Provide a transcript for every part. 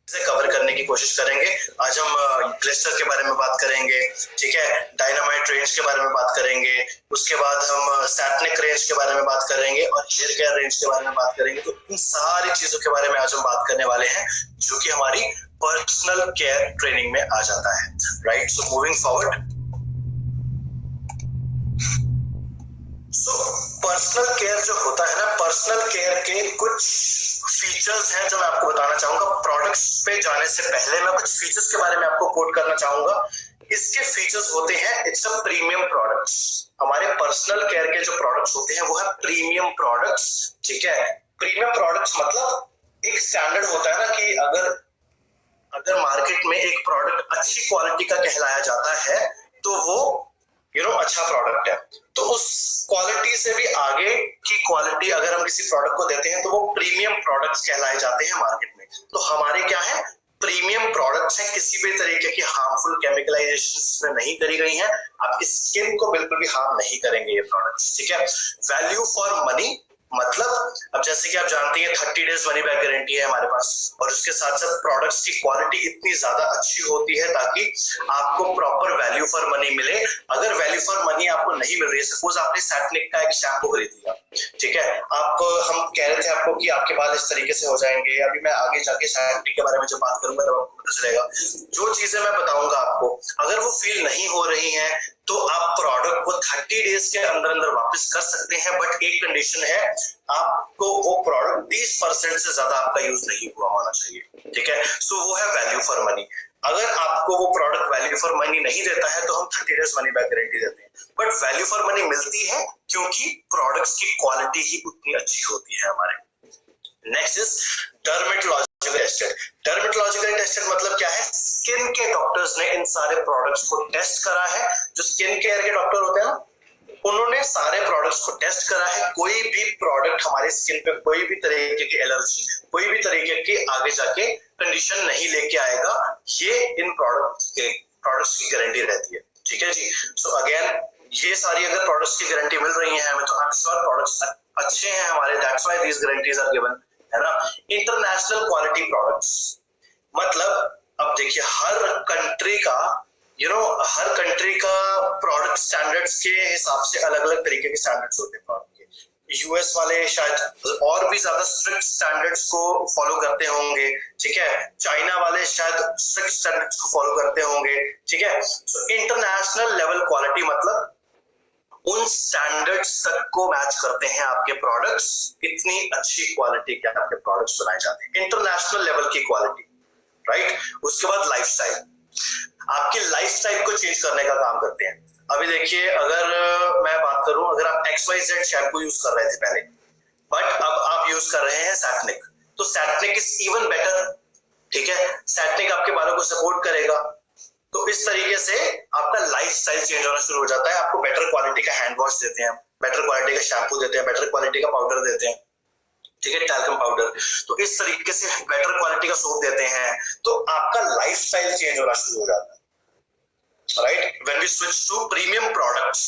से कवर करने की कोशिश करेंगे। आज हम ग्लिस्टर के बारे में बात करेंगे, ठीक है, डायनामाइट रेंज के बारे में बात करेंगे, उसके बाद हम सैपनिक रेंज के बारे में बात करेंगे और हेयर केयर रेंज के बारे में बात करेंगे। तो इन सारी चीजों के बारे में आज हम बात करने वाले हैं जो कि हमारी पर्सनल केयर ट्रेनिंग में आ जाता है, right. So moving forward, personal care जो होता है ना, पर्सनल केयर के कुछ फीचर्स हैं जो मैं आपको बताना चाहूंगा। प्रोडक्ट्स पे जाने से पहले मैं कुछ फीचर्स के बारे में आपको कोट करना चाहूंगा। इसके फीचर्स होते हैं, इट्स अ प्रीमियम प्रोडक्ट्स। हमारे पर्सनल केयर के जो प्रोडक्ट्स होते हैं वो है प्रीमियम प्रोडक्ट्स, ठीक है। प्रीमियम प्रोडक्ट्स मतलब एक स्टैंडर्ड होता है ना कि अगर मार्केट में एक प्रोडक्ट अच्छी क्वालिटी का कहलाया जाता है तो वो अच्छा प्रोडक्ट है। तो उस क्वालिटी से भी आगे की क्वालिटी अगर हम किसी प्रोडक्ट को देते हैं तो वो प्रीमियम प्रोडक्ट्स कहलाए जाते हैं मार्केट में। तो हमारे क्या है, प्रीमियम प्रोडक्ट्स हैं, किसी भी तरीके की हार्मफुल केमिकलाइजेशन में नहीं करी गई हैं, आपकी स्किन को बिल्कुल भी हार्म नहीं करेंगे ये प्रोडक्ट्स, ठीक है। वैल्यू फॉर मनी मतलब अब जैसे कि आप जानते हैं 30 डेज मनी बैक गारंटी है हमारे पास, और उसके साथ साथ प्रोडक्ट्स की क्वालिटी इतनी ज्यादा अच्छी होती है ताकि आपको प्रॉपर वैल्यू फॉर मनी मिले। अगर वैल्यू फॉर मनी आपको नहीं मिल रही है, सपोज आपने सैपनिक का एक शैम्पू खरीद लिया, ठीक है, हम कह रहे थे आपको कि आपके बाल इस तरीके से हो जाएंगे। अभी मैं आगे जाके सैपनिक के बारे में जब बात करूंगा तब आपको पता चलेगा। जो चीजें मैं बताऊंगा आपको अगर वो फील नहीं हो रही है तो आप प्रोडक्ट को 30 डेज के अंदर अंदर वापस कर सकते हैं, बट एक कंडीशन है, आपको वो प्रोडक्ट 30% से ज्यादा आपका यूज नहीं हुआ होना चाहिए, ठीक है। सो वो है वैल्यू फॉर मनी। अगर आपको वो प्रोडक्ट वैल्यू फॉर मनी नहीं देता है तो हम 30 डेज मनी बैक गारंटी देते हैं, बट वैल्यू फॉर मनी मिलती है क्योंकि प्रोडक्ट्स की क्वालिटी ही उतनी अच्छी होती है हमारे। Next is dermatological tested. Dermatological tested मतलब क्या है, स्किन के डॉक्टर्स ने इन सारे प्रोडक्ट्स को टेस्ट करा है। जो स्किन केयर के डॉक्टर होते हैं ना, उन्होंने सारे प्रोडक्ट्स को टेस्ट करा है। कोई भी प्रोडक्ट हमारे स्किन पे कोई भी तरीके की एलर्जी, कोई भी तरीके की आगे जाके कंडीशन नहीं लेके आएगा, ये इन प्रोडक्ट्स की गारंटी रहती है, ठीक है जी। सो अगेन ये सारी अगर प्रोडक्ट्स की गारंटी मिल रही है हमें तो आई एम श्योर प्रोडक्ट्स अच्छे हैं हमारे, that's why these guarantees are given, है ना। इंटरनेशनल क्वालिटी प्रोडक्ट्स मतलब अब देखिए हर कंट्री का हर कंट्री का प्रोडक्ट स्टैंडर्ड्स के हिसाब से अलग अलग तरीके के स्टैंडर्ड्स होते हैं प्रोडक्ट के। यूएस वाले शायद और भी ज्यादा स्ट्रिक्ट स्टैंडर्ड्स को फॉलो करते होंगे, ठीक है। चाइना वाले शायद स्ट्रिक्ट स्टैंडर्ड्स को फॉलो करते होंगे, ठीक है। सो इंटरनेशनल लेवल क्वालिटी मतलब उन स्टैंडर्ड्स तक को मैच करते हैं आपके प्रोडक्ट्स, इतनी अच्छी क्वालिटी के आपके प्रोडक्ट्स बनाए जाते हैं, इंटरनेशनल लेवल की क्वालिटी, राइट। उसके बाद लाइफस्टाइल, आपकी लाइफस्टाइल को चेंज करने का काम करते हैं। अभी देखिए अगर मैं बात करूं, अगर आप XYZ शैम्पू यूज कर रहे थे पहले, बट अब आप यूज कर रहे हैं सैपनिक, तो सैपनिक इज इवन बेटर, ठीक है। सैपनिक आपके बालों को सपोर्ट करेगा। तो इस तरीके से आपका लाइफस्टाइल चेंज होना शुरू हो जाता है। आपको बेटर क्वालिटी का हैंड वॉश देते हैं, बेटर क्वालिटी का शैम्पू देते हैं, बेटर क्वालिटी का पाउडर देते हैं, ठीक है, टैल्कम पाउडर। तो इस तरीके से बेटर क्वालिटी का सोप देते हैं, तो आपका लाइफस्टाइल चेंज होना शुरू हो जाता है, right. When we switch to premium products,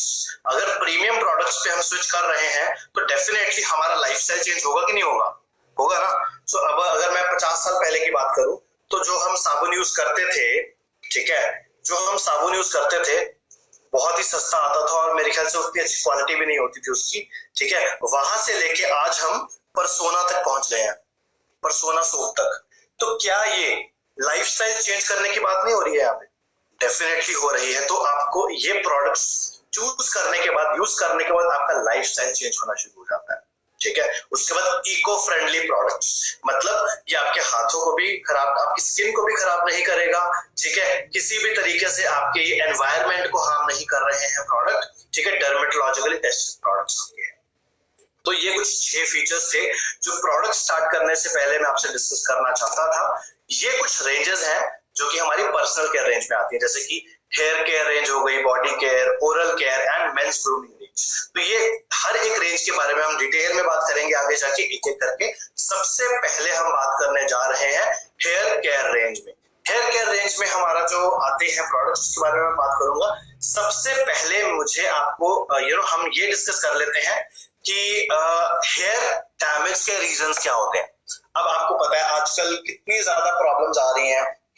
अगर प्रीमियम प्रोडक्ट्स पे हम स्विच कर रहे हैं तो डेफिनेटली हमारा लाइफस्टाइल चेंज होगा कि नहीं होगा, होगा ना। सो अब अगर मैं 50 साल पहले की बात करूं तो जो हम साबुन यूज करते थे, ठीक है, जो हम साबुन यूज करते थे बहुत ही सस्ता आता था और मेरे ख्याल से उतनी अच्छी क्वालिटी भी नहीं होती थी उसकी, ठीक है। वहां से लेके आज हम परसोना तक पहुंच गए हैं, परसोना सोप तक। तो क्या ये लाइफस्टाइल चेंज करने की बात नहीं हो रही है यहाँ पे? डेफिनेटली हो रही है। तो आपको ये प्रोडक्ट्स चूज करने के बाद, यूज करने के बाद आपका लाइफस्टाइल चेंज होना शुरू हो जाता है, ठीक है। उसके बाद इको फ्रेंडली प्रोडक्ट्स मतलब ये आपके हाथों को भी खराब, आपकी स्किन को भी खराब नहीं करेगा, ठीक है, किसी भी तरीके से आपके एनवायरनमेंट को हार्म नहीं कर रहे हैं प्रोडक्ट, ठीक है, डर्मेटोलॉजिकली टेस्टेड प्रोडक्ट्स होंगे। तो ये कुछ 6 फीचर्स थे जो प्रोडक्ट स्टार्ट करने से पहले मैं आपसे डिस्कस करना चाहता था। ये कुछ रेंजेस हैं जो कि हमारी पर्सनल केयर रेंज में आती है, जैसे कि हेयर केयर रेंज हो गई, body care, oral care and mains grooming range. तो ये हर एक रेंज के बारे में हम डिटेल में बात करेंगे आगे जाके एक एक करके। सबसे पहले हम बात करने जा रहे हैं हेयर केयर रेंज में। हेयर केयर रेंज में हमारा जो आते हैं प्रोडक्ट्स के बारे में बात करूंगा। सबसे पहले मुझे आपको हम ये डिस्कस कर लेते हैं कि हेयर डैमेज के रीजंस क्या होते हैं। अब आपको पता है आजकल कितनी ज्यादा प्रॉब्लम्स आ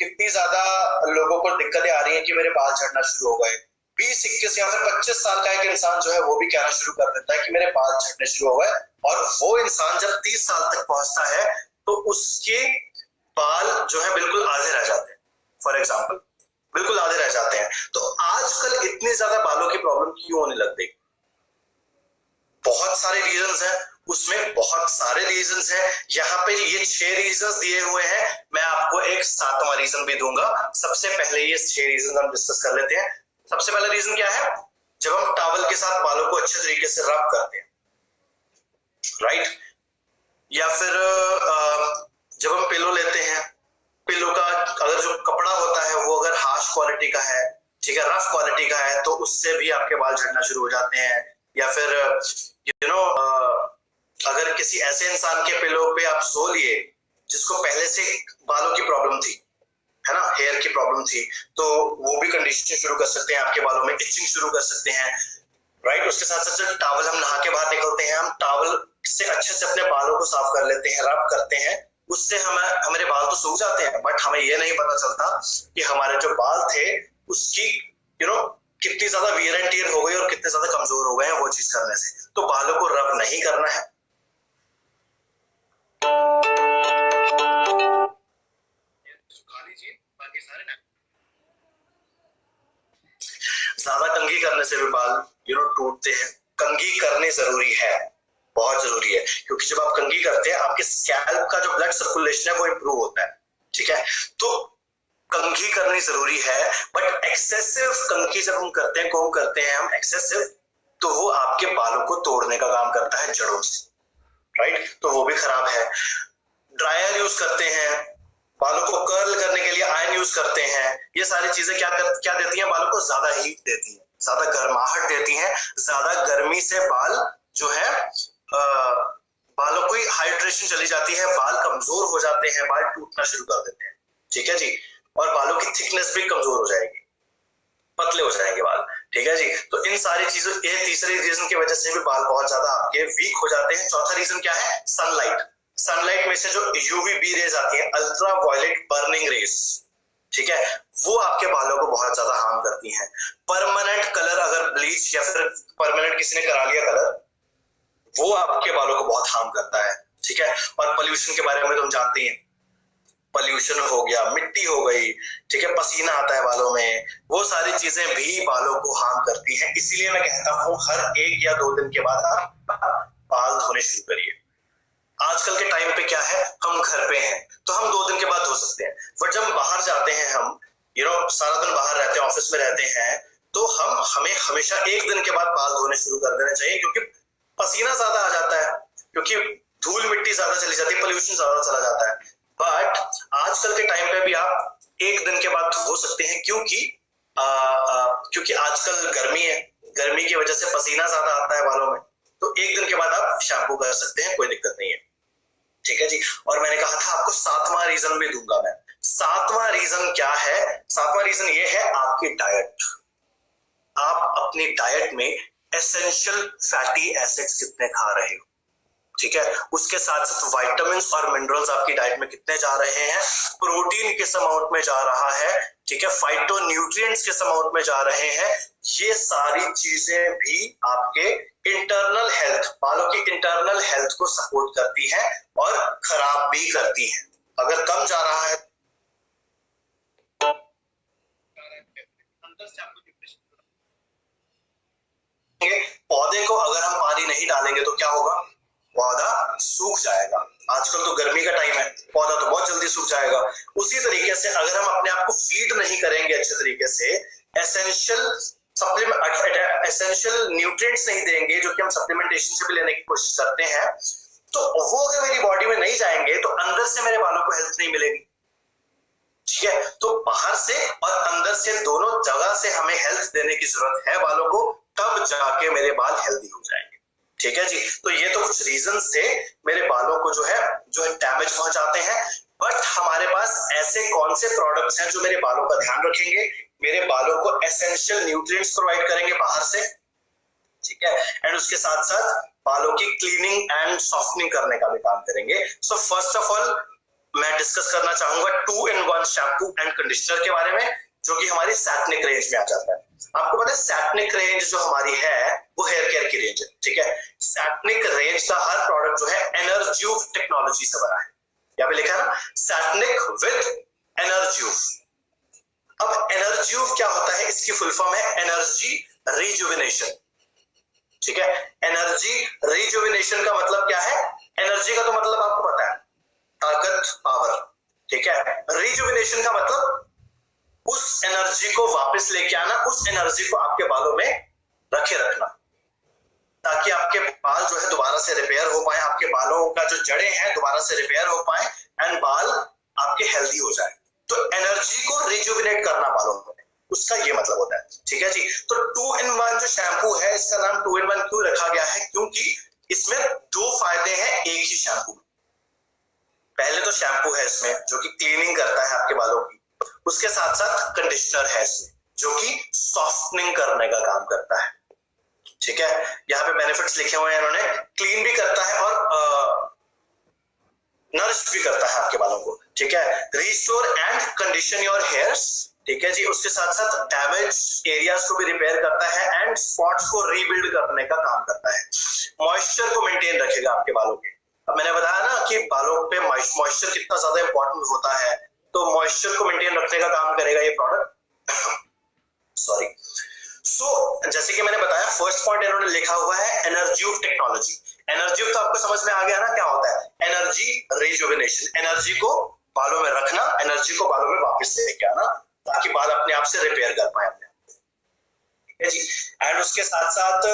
कितनी ज्यादा लोगों को दिक्कतें आ रही हैं कि मेरे बाल झड़ना शुरू हो गए। 20-21 या फिर 25 साल का एक इंसान जो है वो भी कहना शुरू कर देता है कि मेरे बाल झड़ने शुरू हो गए, और वो इंसान जब 30 साल तक पहुंचता है तो उसके बाल जो है बिल्कुल आधे रह जाते हैं, फॉर एग्जाम्पल बिल्कुल आधे रह जाते हैं। तो आजकल इतनी ज्यादा बालों की प्रॉब्लम क्यों होने लग गई? बहुत सारे रीजंस हैं, उसमें बहुत सारे रीजंस हैं। यहाँ पे ये 6 रीजंस दिए हुए हैं, मैं आपको एक 7वां रीजन भी दूंगा। सबसे पहले ये 6 रीजन हम डिस्कस कर लेते हैं। सबसे पहला रीजन क्या है? जब हम टॉवल के साथ बालों को अच्छे तरीके से रब करते हैं, राइट, या फिर जब हम पिलो लेते हैं, पिलो का अगर जो कपड़ा होता है वो अगर हार्श क्वालिटी का है, ठीक है, रफ क्वालिटी का है, तो उससे भी आपके बाल झड़ना शुरू हो जाते हैं। या फिर अगर किसी ऐसे इंसान के पिलो पे आप सो लिए जिसको पहले से बालों की प्रॉब्लम थी, है ना, हेयर की प्रॉब्लम थी, तो वो भी कंडीशनिंग शुरू कर सकते हैं, आपके बालों में इचिंग शुरू कर सकते हैं, राइट। उसके साथ साथ जब टॉवल हम नहा के बाहर निकलते हैं, हम टॉवल से अच्छे से अपने बालों को साफ कर लेते हैं, रब करते हैं, उससे हमारे बाल तो सूख जाते हैं, बट हमें ये नहीं पता चलता कि हमारे जो बाल थे उसकी कितनी ज्यादा वियर एंड टियर हो गई और कितने ज्यादा कमजोर हो गए हैं वो चीज करने से। तो बालों को रब नहीं करना है। ज्यादा कंघी करने से भी बाल टूटते हैं। कंघी करनी जरूरी है, बहुत जरूरी है, क्योंकि जब आप कंघी करते हैं आपके स्कैल्प का जो ब्लड सर्कुलेशन है वो इंप्रूव होता है, ठीक है। तो कंघी करनी जरूरी है, बट एक्सेसिव कंघी जब हम करते हैं, कोम करते हैं हम एक्सेसिव, तो वो आपके बालों को तोड़ने का काम करता है जड़ों से, राइट, तो वो भी खराब है। ड्रायर यूज करते हैं, बालों को कर्ल करने के लिए आयरन यूज करते हैं, ये सारी चीजें क्या देती हैं? बालों को ज्यादा हीट देती हैं, ज्यादा गर्माहट देती हैं, ज्यादा गर्मी से बाल जो है बालों को हाइड्रेशन चली जाती है, बाल कमजोर हो जाते हैं, बाल टूटना शुरू कर देते हैं, ठीक है जी, और बालों की थिकनेस भी कमजोर हो जाएगी, पतले हो जाएंगे बाल, ठीक है जी। तो इन सारी चीजों, ये तीसरे रीजन की वजह से भी बाल बहुत ज्यादा आपके वीक हो जाते हैं। चौथा रीजन क्या है? सनलाइट। सनलाइट में से जो यूवीबी रेज आती है, अल्ट्रा वायलेट बर्निंग रेज, ठीक है, वो आपके बालों को बहुत ज्यादा हार्म करती हैं। परमानेंट कलर, अगर ब्लीच या फिर परमानेंट किसी ने करा लिया कलर, वो आपके बालों को बहुत हार्म करता है, ठीक है। और पोल्यूशन के बारे में तो हम जानते हैं, पोल्यूशन हो गया, मिट्टी हो गई, ठीक है, पसीना आता है बालों में, वो सारी चीजें भी बालों को हार्म करती हैं। इसीलिए मैं कहता हूं हर 1 या 2 दिन के बाद आप बाल धोने शुरू करिए। आजकल के टाइम पे क्या है, हम घर पे हैं तो हम 2 दिन के बाद धो सकते हैं, बट जब बाहर जाते हैं, हम सारा दिन बाहर रहते हैं, ऑफिस में रहते हैं, तो हमें हमेशा 1 दिन के बाद बाल धोने शुरू कर देने चाहिए, क्योंकि पसीना ज्यादा आ जाता है, क्योंकि धूल मिट्टी ज्यादा चली जाती है, पोल्यूशन ज्यादा चला जाता है। बट आजकल के टाइम पे भी आप 1 दिन के बाद धो सकते हैं, क्योंकि आजकल गर्मी है, गर्मी की वजह से पसीना ज्यादा आता है बालों में, तो 1 दिन के बाद आप शैम्पू कर सकते हैं, कोई दिक्कत नहीं है, ठीक है जी। और मैंने कहा था आपको 7वां रीजन भी दूंगा मैं। 7वां रीजन क्या है? 7वां रीजन ये है आपकी डाइट। आप अपनी डाइट में एसेंशियल फैटी एसिड्स कितने खा रहे हो, ठीक है। उसके साथ साथ विटामिन्स और मिनरल्स आपकी डाइट में कितने जा रहे हैं, प्रोटीन किस अमाउंट में जा रहा है, ठीक है, फाइटो न्यूट्रिएंट्स किस अमाउंट में जा रहे हैं, ये सारी चीजें भी आपके इंटरनल हेल्थ, बालों की इंटरनल हेल्थ को सपोर्ट करती है और खराब भी करती है। अगर कम जा रहा है पौधे को, अगर हम पानी नहीं डालेंगे तो क्या होगा? पौधा सूख जाएगा। आजकल तो गर्मी का टाइम है, पौधा तो बहुत जल्दी सूख जाएगा। उसी तरीके से अगर हम अपने आप को फीड नहीं करेंगे अच्छे तरीके से, एसेंशियल सप्लीमेंट, एसेंशियल न्यूट्रिएंट्स नहीं देंगे, जो कि हम सप्लीमेंटेशन से भी लेने की कोशिश करते हैं, तो वो अगर मेरी बॉडी में नहीं जाएंगे तो अंदर से मेरे बालों को हेल्थ नहीं मिलेगी, ठीक है। तो बाहर से और अंदर से दोनों जगह से हमें हेल्थ देने की जरूरत है बालों को, तब जाके मेरे बाल हेल्दी हो जाएंगे, ठीक है जी। तो ये तो कुछ रीजंस थे मेरे बालों को जो है डैमेज पहुंचाते हैं। बट हमारे पास ऐसे कौन से प्रोडक्ट्स हैं जो मेरे बालों का ध्यान रखेंगे, मेरे बालों को एसेंशियल न्यूट्रिएंट्स प्रोवाइड करेंगे बाहर से, ठीक है, एंड उसके साथ साथ बालों की क्लीनिंग एंड सॉफ्टनिंग करने का भी काम करेंगे। सो फर्स्ट ऑफ ऑल मैं डिस्कस करना चाहूंगा 2-in-1 शैम्पू एंड कंडीशनर के बारे में, जो कि हमारी सैटनिक रेंज में आ जाता है। आपको पता है सैटनिक रेंज जो हमारी है वो हेयर केयर की रेंज है, ठीक है। सैटनिक रेंज का हर प्रोडक्ट जो है एनर्ज्यूव टेक्नोलॉजी से बना है। यहाँ पे लिखा है ना, सैटनिक विद एनर्ज्यूव। अब एनर्ज्यूव क्या होता है, इसकी फुल फॉर्म है एनर्जी रिजुविनेशन, ठीक है। एनर्जी रिजुविनेशन का मतलब क्या है, एनर्जी का तो मतलब आपको पता है ताकत, पावर, ठीक है। रिजुविनेशन का मतलब उस एनर्जी को वापस लेके आना, उस एनर्जी को आपके बालों में रखे रखना, ताकि आपके बाल जो है दोबारा से रिपेयर हो पाए, आपके बालों का जो जड़ें हैं दोबारा से रिपेयर हो पाए एंड बाल आपके हेल्दी हो जाए। तो एनर्जी को रिजुविनेट करना बालों में, उसका ये मतलब होता है, ठीक है जी। तो 2-in-1 जो शैम्पू है, इसका नाम 2-in-1 क्यों रखा गया है, क्योंकि इसमें 2 फायदे हैं एक ही शैम्पू। पहले तो शैम्पू है इसमें जो कि क्लीनिंग करता है आपके बालों की, उसके साथ साथ कंडीशनर है इसमें जो कि सॉफ्टनिंग करने का काम करता है, ठीक है। यहाँ पे बेनिफिट्स लिखे हुए हैं इन्होंने, क्लीन भी करता है और नरिश भी करता है आपके बालों को, ठीक है। Restore and condition your hairs, ठीक है जी। उसके साथ साथ डैमेज एरियाज को भी रिपेयर करता है एंड स्पॉट्स को रीबिल्ड करने का काम करता है। मॉइस्चर को मेंटेन रखेगा आपके बालों के। अब मैंने बताया ना कि बालों पे मॉइस्चर कितना ज्यादा इंपॉर्टेंट होता है, तो मॉइस्चर को मेंटेन रखने का काम करेगा ये प्रोडक्ट। सॉरी। सो जैसे कि मैंने बताया, फर्स्ट पॉइंट इन्होंने लिखा हुआ है एनर्ज्यूव टेक्नोलॉजी। एनर्ज्यूव तो आपको समझ में आ गया ना क्या होता है, एनर्जी रिजुविनेशन, एनर्जी को बालों में रखना, एनर्जी को बालों में वापस लेके आना, ताकि बाल अपने आप से रिपेयर कर पाए अपने, ठीक है जी। एंड उसके साथ साथ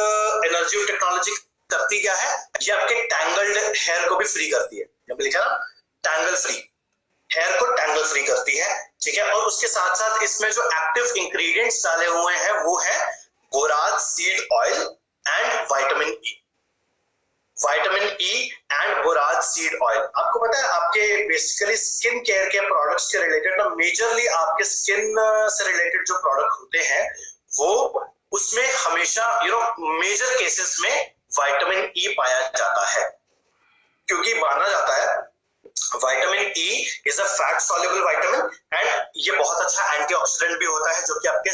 एनर्जी टेक्नोलॉजी करती क्या है, ये आपके टैंगल्ड हेयर को भी फ्री करती है। जब लिखा ना टैंगल फ्री, हेयर को टैंगल फ्री करती है, ठीक है। और उसके साथ साथ इसमें जो एक्टिव इंग्रेडिएंट्स डाले हुए हैं वो है borage seed oil and vitamin E. Vitamin E and borage seed oil, आपको पता है आपके बेसिकली स्किन केयर के प्रोडक्ट्स के रिलेटेड ना, मेजरली आपके स्किन से रिलेटेड जो प्रोडक्ट होते हैं वो उसमें हमेशा मेजर केसेस में विटामिन ई पाया जाता है, क्योंकि माना जाता है vitamin E is a fat soluble vitamin and ये बहुत अच्छा एंटीऑक्सीडेंट भी होता है, जो कि आपके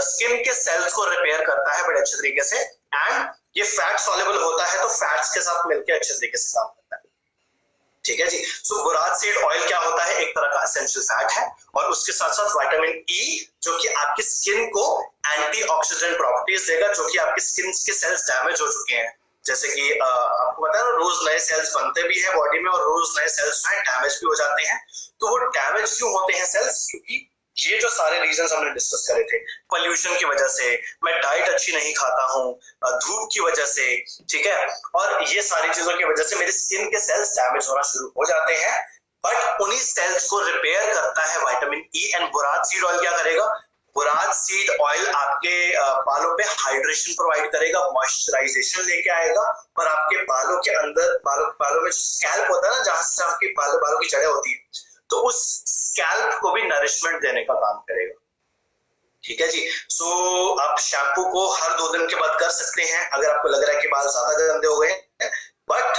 स्किन के सेल्स को रिपेयर करता है बड़े अच्छे तरीके से। एंड ये फैट सॉल्युबल होता है तो फैट्स के साथ मिलकर अच्छे तरीके से काम करता है, ठीक है जी। सो बोराज सीड ऑयल क्या होता है, एक तरह का एसेंशियल फैट है, और उसके साथ साथ विटामिन ई जो कि आपकी स्किन को एंटीऑक्सीडेंट प्रॉपर्टीज देगा, जो कि आपकी स्किन के सेल्स डैमेज हो चुके हैं, जैसे कि आपको पता है ना, रोज नए सेल्स बनते भी हैं बॉडी में और रोज नए सेल्स जो है डैमेज भी हो जाते हैं। तो वो डैमेज क्यों होते हैं सेल्स, क्योंकि ये जो सारे रीजंस हमने डिस्कस करे थे, पोल्यूशन की वजह से, मैं डाइट अच्छी नहीं खाता हूँ, धूप की वजह से, ठीक है, और ये सारी चीजों की वजह से मेरी स्किन के सेल्स डैमेज होना शुरू हो जाते हैं। बट उन्हीं सेल्स को रिपेयर करता है vitamin E and borage seed oil क्या करेगा, बोराज सीड ऑयल आपके बालों पे हाइड्रेशन प्रोवाइड करेगा, मॉइस्चराइजेशन लेके आएगा, और आपके बालों के अंदर बालों में स्कैल्प होता है ना, जहां से आपके बालों की जड़ें होती है, तो उस स्कैल्प को भी नरिशमेंट देने का काम करेगा, ठीक है जी। सो आप शैम्पू को हर 2 दिन के बाद कर सकते हैं अगर आपको लग रहा है कि बाल ज्यादा गंदे हो गए, बट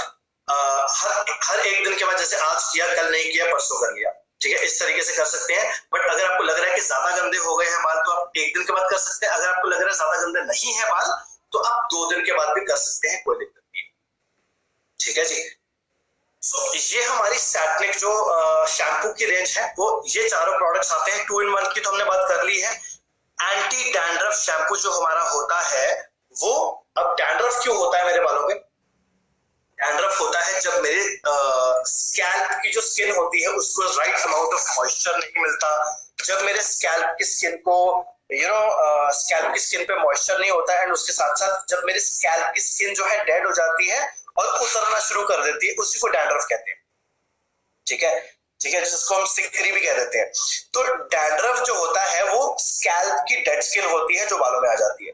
हर 1 दिन के बाद, जैसे आज किया कल नहीं किया परसों कर लिया, ठीक है, इस तरीके से कर सकते हैं। बट अगर आपको लग रहा है कि ज्यादा गंदे हो गए हैं बाल तो आप 1 दिन के बाद कर सकते हैं। अगर आपको लग रहा है ज्यादा गंदे नहीं है बाल तो आप 2 दिन के बाद भी कर सकते हैं, कोई दिक्कत नहीं, ठीक है जी। सो ये हमारी सैटनिक जो शैम्पू की रेंज है वो ये चारों प्रोडक्ट्स आते हैं। 2-in-1 की तो हमने बात कर ली है। एंटी डैंड्रफ शैम्पू जो हमारा होता है वो, अब डैंड्रफ क्यों होता है मेरे बालों पे, डैंड्रफ होता है जब मेरे स्कैल्प की जो स्किन होती है उसको राइट अमाउंट ऑफ मॉइस्चर नहीं मिलता, जब मेरे स्कैल्प की स्किन को स्कैल्प की स्किन पे मॉइस्चर नहीं होता है, एंड उसके साथ साथ जब मेरी स्कैल्प की स्किन जो है डेड हो जाती है और उतरना शुरू कर देती है, उसी को डैंड्रफ कहते हैं, ठीक है, ठीक है, जिसको हम सिकरी भी कह देते हैं। तो डैंड्रफ जो होता है वो स्कैल्प की डेड स्किन होती है जो बालों में आ जाती है,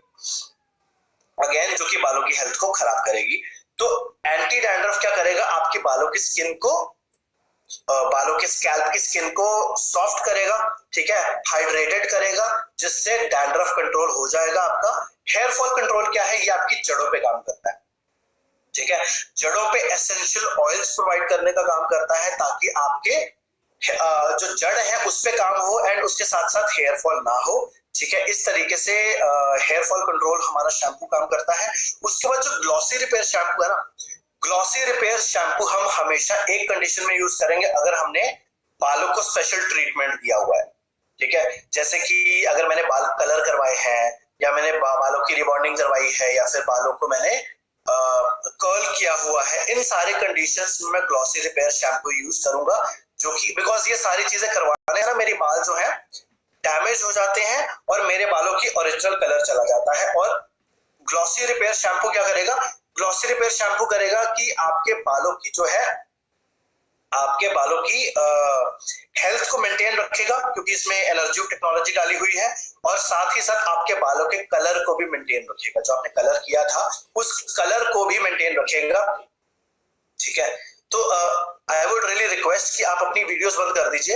अगेन जो कि बालों की हेल्थ को खराब करेगी। तो एंटी डैंड्रफ क्या करेगा, आपकी बालों की स्किन को, बालों के स्कैल्प की स्किन को सॉफ्ट करेगा, ठीक है, हाइड्रेटेड करेगा, जिससे डैंड्रफ कंट्रोल हो जाएगा आपका। हेयर फॉल कंट्रोल क्या है, ये आपकी जड़ों पे काम करता है, ठीक है। जड़ों पे एसेंशियल ऑयल्स प्रोवाइड करने का काम करता है ताकि आपके जो जड़ है उस पे काम हो एंड उसके साथ साथ हेयर फॉल ना हो। ठीक है, इस तरीके से हेयर फॉल कंट्रोल हमारा शैम्पू काम करता है। उसके बाद जो ग्लॉसी रिपेयर शैम्पू है ना, ग्लॉसी रिपेयर शैम्पू हम हमेशा एक कंडीशन में यूज करेंगे, अगर हमने बालों को स्पेशल ट्रीटमेंट दिया हुआ है। ठीक है, जैसे कि अगर मैंने बाल कलर करवाए हैं या मैंने बालों की रिबॉन्डिंग करवाई है या फिर बालों को मैंने कर्ल किया हुआ है, इन सारे कंडीशंस में मैं ग्लॉसी रिपेयर शैम्पू यूज करूंगा, जो कि बिकॉज ये सारी चीजें करवाने ना मेरे बाल जो है डैमेज हो जाते हैं और मेरे बालों की ओरिजिनल कलर चला जाता है। और ग्लॉसी रिपेयर शैम्पू क्या करेगा, ग्लॉसी रिपेयर शैम्पू करेगा कि आपके बालों की जो है, आपके बालों की हेल्थ को मेंटेन रखेगा, क्योंकि इसमें एनर्जी टेक्नोलॉजी डाली हुई है, और साथ ही साथ आपके बालों के कलर को भी मेंटेन रखेगा। जो आपने कलर किया था उस कलर को भी मेंटेन रखेगा। ठीक है, तो आई वुड रियली रिक्वेस्ट कि आप अपनी वीडियोस बंद कर दीजिए,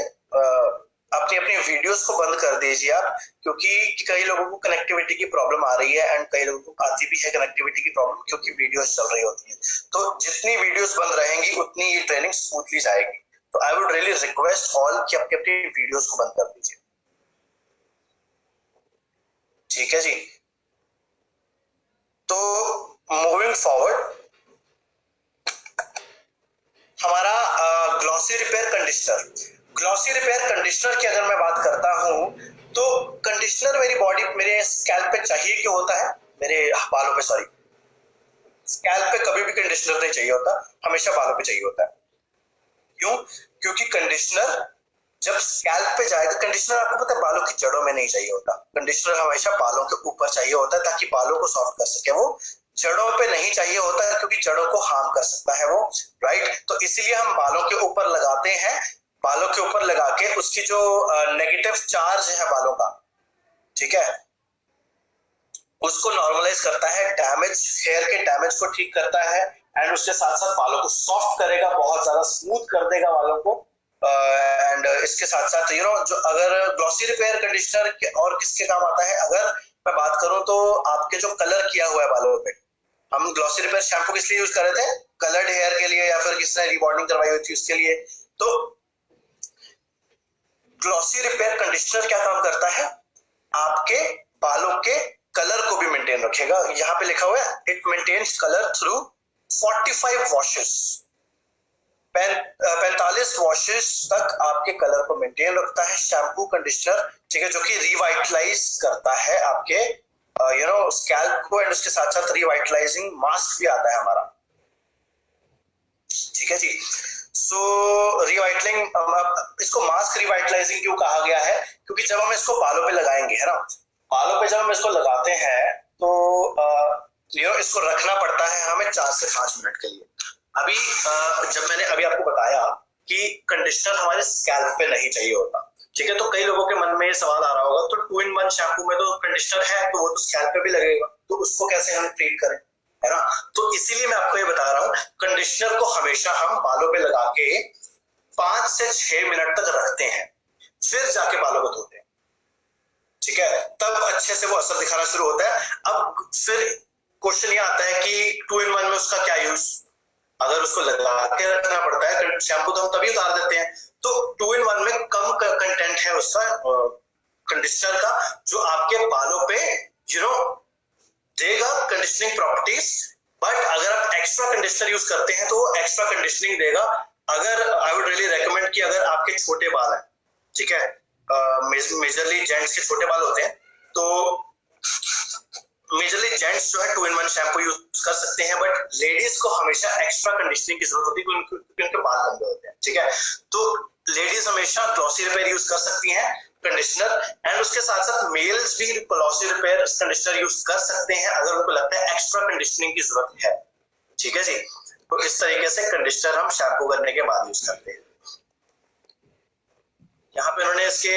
अपनी अपनी वीडियोस को बंद कर दीजिए आप, क्योंकि कई लोगों को कनेक्टिविटी की प्रॉब्लम आ रही है एंड कई लोगों को आती भी है कनेक्टिविटी की प्रॉब्लम, क्योंकि वीडियोस चल रही होती है। तो जितनी वीडियोस बंद रहेंगी उतनी ये ट्रेनिंग स्मूथली जाएगी। तो I would really request all कि अपनी अपनी वीडियोस को बंद कर दीजिए। ठीक है जी, तो मूविंग फॉरवर्ड, हमारा glossy repair conditioner, glossy repair conditioner की अगर मैं बात करता हूं तो कंडीशनर मेरी बॉडी, मेरे स्कैल्प पे चाहिए क्यों होता है, मेरे बालों पे, सॉरी, स्कैल्प पे कभी भी कंडीशनर नहीं चाहिए होता, हमेशा बालों पे चाहिए होता है। क्यों? क्योंकि कंडीशनर जब स्कैल्प पे जाएगा, कंडीशनर आपको पता है बालों की जड़ों में नहीं चाहिए होता, कंडीशनर हमेशा बालों के ऊपर चाहिए होता है ताकि बालों को सॉफ्ट कर सके। वो जड़ों पे नहीं चाहिए होता है क्योंकि जड़ों को हार्म कर सकता है वो, राइट। तो इसीलिए हम बालों के ऊपर लगाते हैं, बालों के ऊपर लगा के उसकी जो नेगेटिव चार्ज है बालों का, ठीक है, उसको नॉर्मलाइज करता है, डैमेज, हेयर के डैमेज को ठीक करता है एंड उसके साथ साथ बालों को सॉफ्ट करेगा, बहुत ज्यादा स्मूथ कर देगा बालों को। एंड इसके साथ साथ जो अगर ग्लॉसी रिपेयर कंडीशनर और किसके काम आता है, अगर मैं बात करूं तो आपके जो कलर किया हुआ है बालों पे, हम ग्लॉसी रिपेयर शैम्पू किस लिए यूज कर रहे थे, कलर्ड हेयर के लिए या फिर किसने रिबॉन्डिंग करवाई हुई थी उसके लिए। तो ग्लॉसी रिपेयर कंडीशनर क्या काम करता है, आपके बालों के कलर को भी मेंटेन रखेगा। यहां पे लिखा हुआ है it maintains colour through 45 washes, 45 washes तक आपके कलर को मेंटेन रखता है शैम्पू कंडीशनर, ठीक है, जो कि रिवाइटलाइज करता है आपके स्कैल्प को एंड उसके साथ साथ रिवाइटलाइजिंग मास्क भी आता है हमारा। ठीक है जी, सो रिवाइटलिंग, इसको मास्क रिवाइटलाइजिंग क्यों कहा गया है, क्योंकि जब हम इसको बालों पे लगाएंगे, है ना, बालों पे जब हम इसको लगाते हैं तो इसको रखना पड़ता है हमें 4 से 5 मिनट के लिए। अभी जब मैंने अभी आपको बताया कि कंडीशनर हमारे स्कैल्प पे नहीं चाहिए होता, ठीक है, तो कई लोगों के मन में ये सवाल आ रहा होगा, तो 2-in-1 शैम्पू में तो कंडीशनर है तो वो तो स्कैल्प पे भी लगेगा, तो उसको कैसे हम ट्रीट करें, है ना। तो इसीलिए मैं आपको ये बता रहा हूँ, कंडीशनर को हमेशा हम बालों पे लगा के 5 से 6 मिनट तक रखते हैं, फिर जाके बालों को धोते हैं, ठीक है, तब अच्छे से वो असर दिखाना शुरू होता है। अब फिर क्वेश्चन ये आता है कि 2-in-1 में उसका क्या यूज, अगर उसको लगा के रखना पड़ता है, शैम्पू तो हम तभी उतार देते हैं, तो 2-in-1 में कम कंटेंट है उसका कंडीशनर का, जो आपके बालों पे देगा कंडीशनिंग प्रॉपर्टीज, बट अगर आप एक्स्ट्रा कंडीशनर यूज करते हैं तो वो एक्स्ट्रा कंडीशनिंग देगा। अगर आई वुड रियली रेकमेंड कि अगर आपके छोटे बाल हैं, ठीक है, मेजरली जेंट्स के छोटे बाल होते हैं, तो मेजरली जेंट्स जो है 2-in-1 शैम्पू यूज कर सकते हैं, बट लेडीज को हमेशा एक्स्ट्रा कंडीशनिंग की जरूरत होती है क्योंकि उनके बाल लंबे होते हैं, ठीक है, तो लेडीज हमेशा ग्लॉसी रिपेयर यूज कर सकती हैं कंडीशनर, एंड उसके साथ साथ मेल्स भी ग्लॉसी रिपेयर कंडीशनर यूज कर सकते हैं अगर उनको लगता है एक्स्ट्रा कंडीशनिंग की जरूरत है, ठीक है जी। तो इस तरीके से कंडीशनर हम शैम्पू करने के बाद यूज करते हैं। यहाँ पे उन्होंने इसके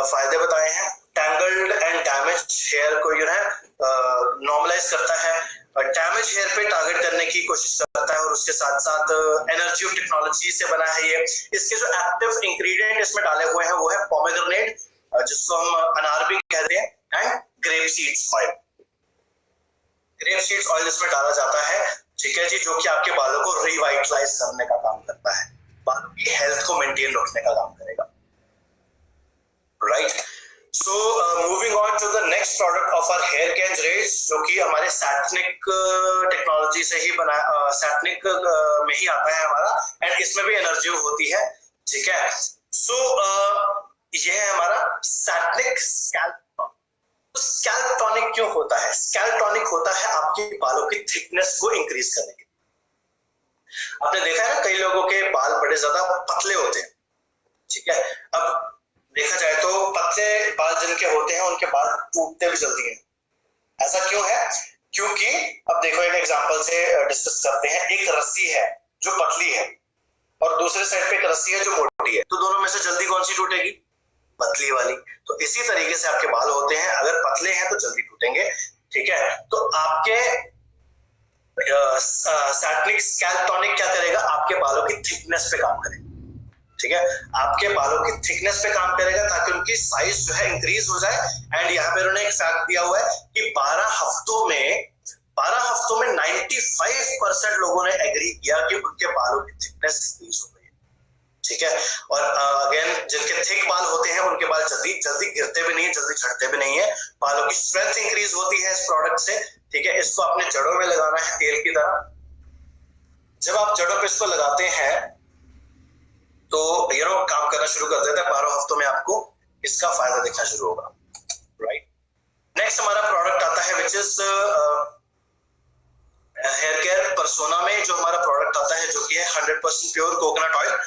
फायदे बताए हैं, टैंगल्ड एंड डैमेज हेयर को नॉर्मलाइज करता है, डैमेज हेयर पे टारगेट करने की कोशिश करता है, और उसके साथ साथ एनर्जी टेक्नोलॉजी से बना है ये। इसके जो एक्टिव इंग्रेडिएंट इसमें डाले हुए हैं वो है पोमेग्रेनेट, जिसको हम अनार भी कहते हैं, and grape seeds oil, grape seeds oil इसमें डाला जाता है, ठीक है जी, जो कि आपके बालों को रिवाइटलाइज करने का काम करता है, बालों की हेल्थ को मेंटेन रखने का काम करेगा, right. So moving on to the next product of our hair care range, जो कि हमारे सैटनिक टेक्नोलॉजी से ही बना, सैटनिक में ही आता है हमारा, एंड इसमें भी एनर्जी होती है, ठीक है। सो यह है हमारा सैटनिक स्कैल्प। स्कैल्प टॉनिक क्यों होता है? स्कैल्प टॉनिक होता है आपके बालों की थिकनेस को इंक्रीज करने के लिए। आपने देखा है ना, कई लोगों के बाल बड़े ज्यादा पतले होते हैं, ठीक है। अब देखा जाए तो पतले बाल जिनके होते हैं उनके बाल टूटते भी जल्दी हैं। ऐसा क्यों है? क्योंकि अब देखो, एक एग्जांपल से डिस्कस करते हैं। एक रस्सी है जो पतली है और दूसरे साइड पे एक रस्सी है जो मोटी है, तो दोनों में से जल्दी कौन सी टूटेगी? पतली वाली। तो इसी तरीके से आपके बाल होते हैं, अगर पतले हैं तो जल्दी टूटेंगे, ठीक है। तो आपके सैटनिक स्कैल्प टॉनिक क्या करेगा? आपके बालों की थिकनेस पे काम करेगा, ठीक है। आपके बालों की थिकनेस पे काम करेगा ताकि उनकी साइज जो है इंक्रीज हो जाए। एंड यहाँ पे उन्होंने एक फैक्ट दिया हुआ है कि 12 हफ्तों में 95% लोगों ने एग्री किया कि उनके बालों की थिकनेस इंक्रीज हो गई, ठीक है। और अगेन, जिनके थिक बाल होते हैं उनके बाल जल्दी गिरते भी नहीं है, जल्दी झड़ते भी नहीं है। बालों की स्ट्रेंथ इंक्रीज होती है इस प्रोडक्ट से, ठीक है। इसको अपने जड़ों में लगाना है तेल की तरह। जब आप जड़ों पे इसको लगाते हैं तो काम करना शुरू कर देता है। 12 हफ्तों में आपको इसका फायदा दिखना शुरू होगा, राइट। नेक्स्ट हमारा प्रोडक्ट आता है which is here care persona में जो हमारा प्रोडक्ट आता है, जो कि है 100% pure coconut oil.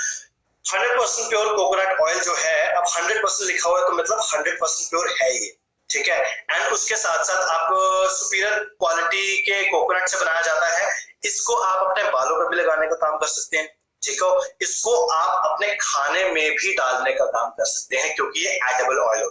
100% pure coconut oil जो है, अब 100% लिखा हुआ है तो मतलब 100% प्योर है ये, ठीक है। एंड उसके साथ साथ आप सुपीरियर क्वालिटी के कोकोनट से बनाया जाता है। इसको आप अपने बालों पर भी लगाने का काम कर सकते हैं, ठीक है। इसको आप अपने खाने में भी डालने का काम कर सकते हैं, क्योंकि ये एडिबल ऑयल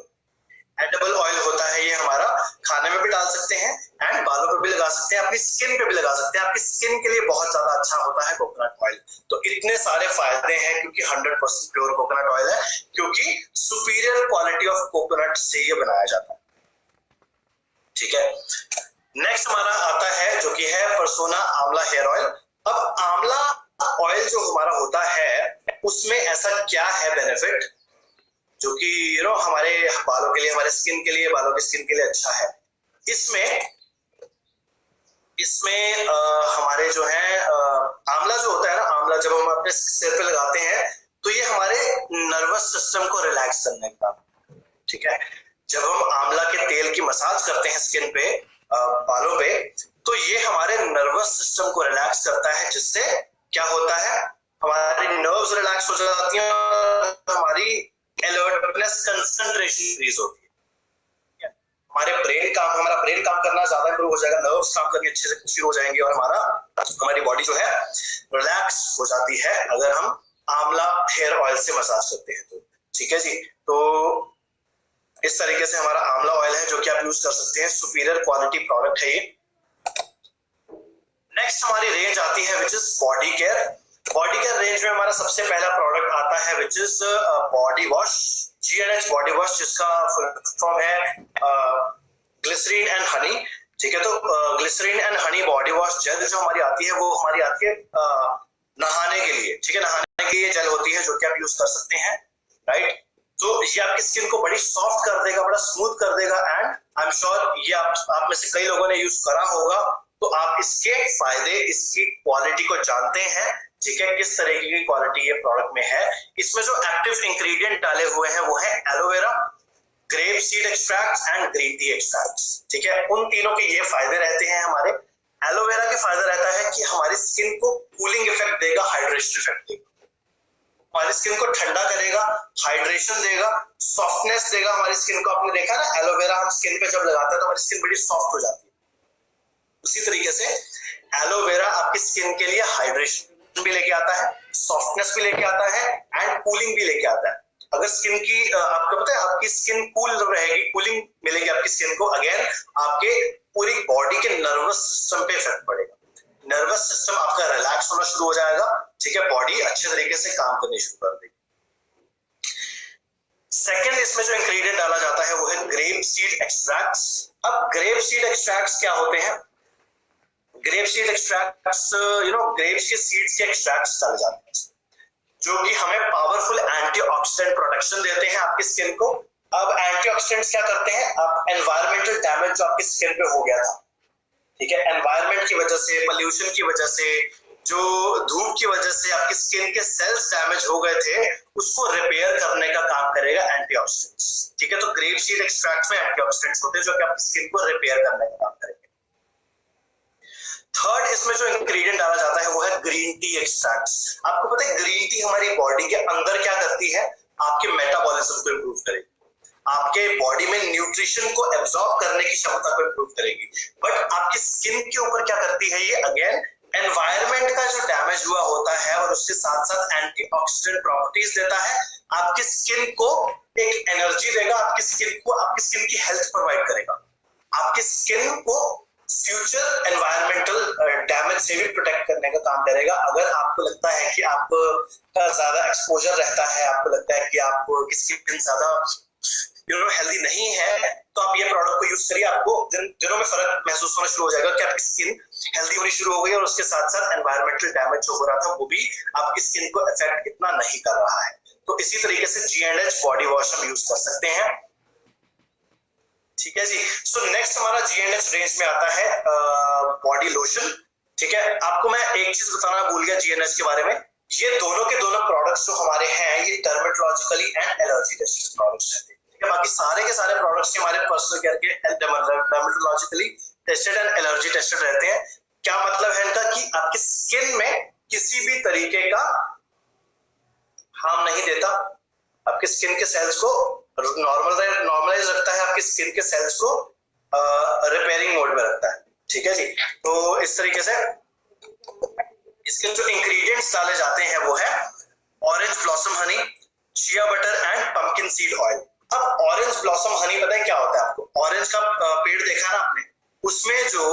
होता है। ये हमारा खाने में भी डाल सकते हैं एंड बालों पे भी लगा सकते हैं, अपनी स्किन पे भी लगा सकते हैं। आपकी स्किन के लिए बहुत ज्यादा अच्छा होता है कोकोनट ऑयल। तो इतने सारे फायदे हैं क्योंकि 100% प्योर कोकोनट ऑयल है, क्योंकि सुपीरियर क्वालिटी ऑफ कोकोनट से ये बनाया जाता है, ठीक है। नेक्स्ट हमारा आता है जो कि है पर्सोना आंवला हेयर ऑयल। अब आंवला ऑयल जो हमारा होता है उसमें ऐसा क्या है बेनिफिट जो कि हमारे बालों के लिए, हमारे स्किन के लिए, बालों की स्किन के लिए अच्छा है? इसमें हमारे जो है आंवला जो होता है ना, आंवला जब हम अपने सिर पे लगाते हैं तो ये हमारे नर्वस सिस्टम को रिलैक्स करने का, ठीक है। जब हम आंवला के तेल की मसाज करते हैं स्किन पे, बालों पे, तो ये हमारे नर्वस सिस्टम को रिलैक्स करता है, जिससे क्या होता है, हमारी नर्व्स रिलैक्स हो जाती हैं, हमारी अलर्टनेस, कंसंट्रेशन इंक्रीज होती है। हमारा ब्रेन काम करना ज्यादा इंप्रूव हो जाएगा, नर्व्स काम करनी अच्छे से शुरू हो जाएंगे और हमारी बॉडी जो है रिलैक्स हो जाती है अगर हम आंवला हेयर ऑयल से मसाज करते हैं तो, ठीक है जी। तो इस तरीके से हमारा आंवला ऑयल है जो कि आप यूज कर सकते हैं, सुपीरियर क्वालिटी प्रोडक्ट है ये। नेक्स्ट हमारी रेंज आती है which is body care. Body care range में हमारा सबसे पहला प्रोडक्ट आता है which is body wash, GNH body wash, जिसका फॉर्म है ग्लिसरीन एंड हनी, ठीक है। तो glycerine and honey body wash gel जो हमारी आती है, वो हमारी आती है नहाने के लिए, ठीक है। नहाने के लिए जेल होती है जो कि आप यूज कर सकते हैं, राइट। तो ये आपकी स्किन को बड़ी सॉफ्ट कर देगा, बड़ा स्मूथ कर देगा। एंड आई एम श्योर ये आप में से कई लोगों ने यूज करा होगा, तो आप इसके फायदे, इसकी क्वालिटी को जानते हैं, ठीक है, किस तरीके की क्वालिटी ये प्रोडक्ट में है। इसमें जो एक्टिव इंग्रेडिएंट डाले हुए हैं वो है aloe vera, grape seed extract and green tea extract, ठीक है। उन तीनों के ये फायदे रहते हैं हमारे। एलोवेरा के फायदा रहता है कि हमारी स्किन को कूलिंग इफेक्ट देगा, हाइड्रेशन इफेक्ट देगा, हमारी स्किन को ठंडा करेगा, हाइड्रेशन देगा, सॉफ्टनेस देगा हमारी स्किन को। आपने देखा ना, एलोवेरा हम स्किन पे जब लगाते हैं तो हमारी स्किन बड़ी सॉफ्ट हो जाती है। उसी तरीके से एलोवेरा आपकी स्किन के लिए हाइड्रेशन भी लेके आता है, सॉफ्टनेस भी लेके आता है एंड कूलिंग भी लेके आता है। अगर स्किन की आपको पता है आपकी स्किन कूल रहेगी, कूलिंग मिलेगी आपकी स्किन को, अगेन आपके पूरी बॉडी के नर्वस सिस्टम पे इफेक्ट पड़ेगा, नर्वस सिस्टम आपका रिलैक्स होना शुरू हो जाएगा, ठीक है। बॉडी अच्छे तरीके से काम करनी शुरू कर देगी। सेकेंड इसमें जो इंग्रेडिएंट डाला जाता है वो है ग्रेप सीड एक्सट्रैक्ट्स। अब ग्रेप सीड एक्सट्रैक्ट्स क्या होते हैं? ग्रेप सीड एक्सट्रैक्ट्स, ग्रेप्स के सीड्स के एक्सट्रैक्ट्स डाले जाते हैं जो कि हमें पावरफुल एंटीऑक्सीडेंट प्रोटेक्शन देते हैं आपकी स्किन को। अब एंटीऑक्सीडेंट्स क्या करते हैं, अब एनवायरमेंटल डैमेज जो आपकी स्किन पे हो गया था, ठीक है, एनवायरमेंट की वजह से, पोल्यूशन की वजह से, जो धूप की वजह से आपकी स्किन के सेल्स डैमेज हो गए थे, उसको रिपेयर करने का काम करेगा एंटीऑक्सीडेंट्स, ठीक है। तो ग्रेप सीड एक्सट्रैक्ट में एंटीऑक्सीडेंट्स होते हैं जो कि आपकी स्किन को रिपेयर करने का काम करेंगे। थर्ड इसमें जो इंग्रेडिएंट डाला जाता है वो है ग्रीन टी एक्सट्रैक्ट। आपको पता है ग्रीन टी हमारी बॉडी के अंदर क्या करती है, आपके मेटाबॉलिज्म को इंप्रूव करेगी, आपके बॉडी में न्यूट्रिशन को एब्जॉर्ब करने की क्षमता को इंप्रूव करेगी। बट आपकी स्किन के ऊपर क्या करती है ये, अगेन एनवायरमेंट का जो डैमेज हुआ होता है और उसके साथ साथ एंटीऑक्सीडेंट प्रॉपर्टीज देता है, आपकी स्किन को एक एनर्जी देगा, आपकी स्किन की हेल्थ प्रोवाइड करेगा, आपकी स्किन को फ्यूचर एनवायरमेंटल डैमेज से भी प्रोटेक्ट करने का काम करेगा। अगर आपको लगता है कि आप ज्यादा एक्सपोजर रहता है, आपको लगता है कि आपकी स्किन ज्यादा हेल्दी नहीं है, तो आप ये प्रोडक्ट को यूज करिए, आपको दिनों में फर्क महसूस होना शुरू हो जाएगा कि आपकी स्किन हेल्दी होनी शुरू हो गई और उसके साथ साथ एनवायरमेंटल डैमेज जो हो रहा था वो भी आपकी स्किन को इफेक्ट इतना नहीं कर रहा है। तो इसी तरीके से G&H बॉडी वॉश हम यूज कर सकते हैं, ठीक है जी। सो नेक्स्ट हमारा G&H रेंज में आता है बॉडी लोशन, ठीक है। आपको मैं एक चीज बताना भूल गया G&H के बारे में, ये दोनों के दोनों प्रोडक्ट्स जो हमारे हैं ये dermatologically and allergy tested products हैं, ठीक है। बाकी सारे के सारे प्रोडक्ट्स हमारे पर्सनल केयर के dermatologically tested and allergy tested रहते हैं। क्या मतलब है इनका, कि आपकी स्किन में किसी भी तरीके का हार्म नहीं देता, आपके स्किन के सेल्स को नॉर्मलाइज रखता है, आपकी स्किन के सेल्स को रिपेयरिंग मोड में रखता है, ठीक है जी। तो इस तरीके से इसके जो इंग्रेडिएंट्स डाले जाते हैं वो है orange blossom Honey, chia butter and pumpkin seed oil. अब ऑरेंज ब्लॉसम हनी पता है क्या होता है आपको, ऑरेंज का पेड़ देखा ना आपने, उसमें जो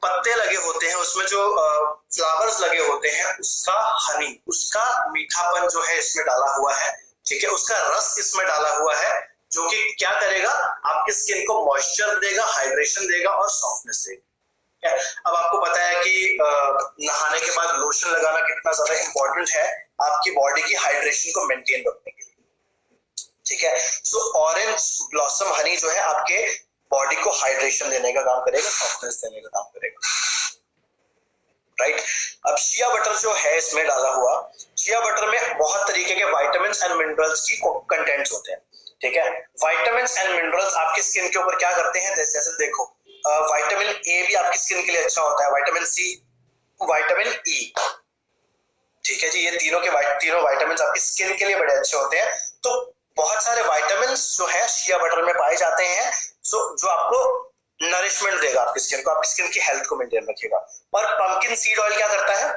पत्ते लगे होते हैं, उसमें जो फ्लावर्स लगे होते हैं, उसका हनी, उसका मीठापन जो है इसमें डाला हुआ है, ठीक है, उसका रस इसमें डाला हुआ है, जो कि क्या करेगा, आपकी स्किन को मॉइस्चर देगा, हाइड्रेशन देगा और सॉफ्टनेस देगा। अब आपको पता है कि नहाने के बाद लोशन लगाना कितना ज्यादा इंपॉर्टेंट है आपकी बॉडी की हाइड्रेशन को मेंटेन रखने के लिए, ठीक है। सो ऑरेंज ब्लॉसम हनी जो है आपके बॉडी को हाइड्रेशन देने का काम करेगा, सॉफ्टनेस देने का काम करेगा, राइट। अब चिया बटर जो है इसमें डाला हुआ, चिया बटर में बहुत तरीके के विटामिन एंड मिनरल्स की कंटेंट्स होते हैं, ठीक है। विटामिन एंड मिनरल्स आपकी स्किन के ऊपर क्या करते हैं, जैसे देखो विटामिन ए भी आपकी स्किन के लिए अच्छा होता है, विटामिन सी, विटामिन ई, ठीक है जी, ये तीनों विटामिन आपकी स्किन के लिए बड़े अच्छे होते हैं। तो बहुत सारे विटामिन जो है चिया बटर में पाए जाते हैं, जो आपको नरिशमेंट देगा आपकी स्किन को, आपकी स्किन की हेल्थ को मेंटेन रखेगा। और पंपकिन सीड ऑयल क्या करता है,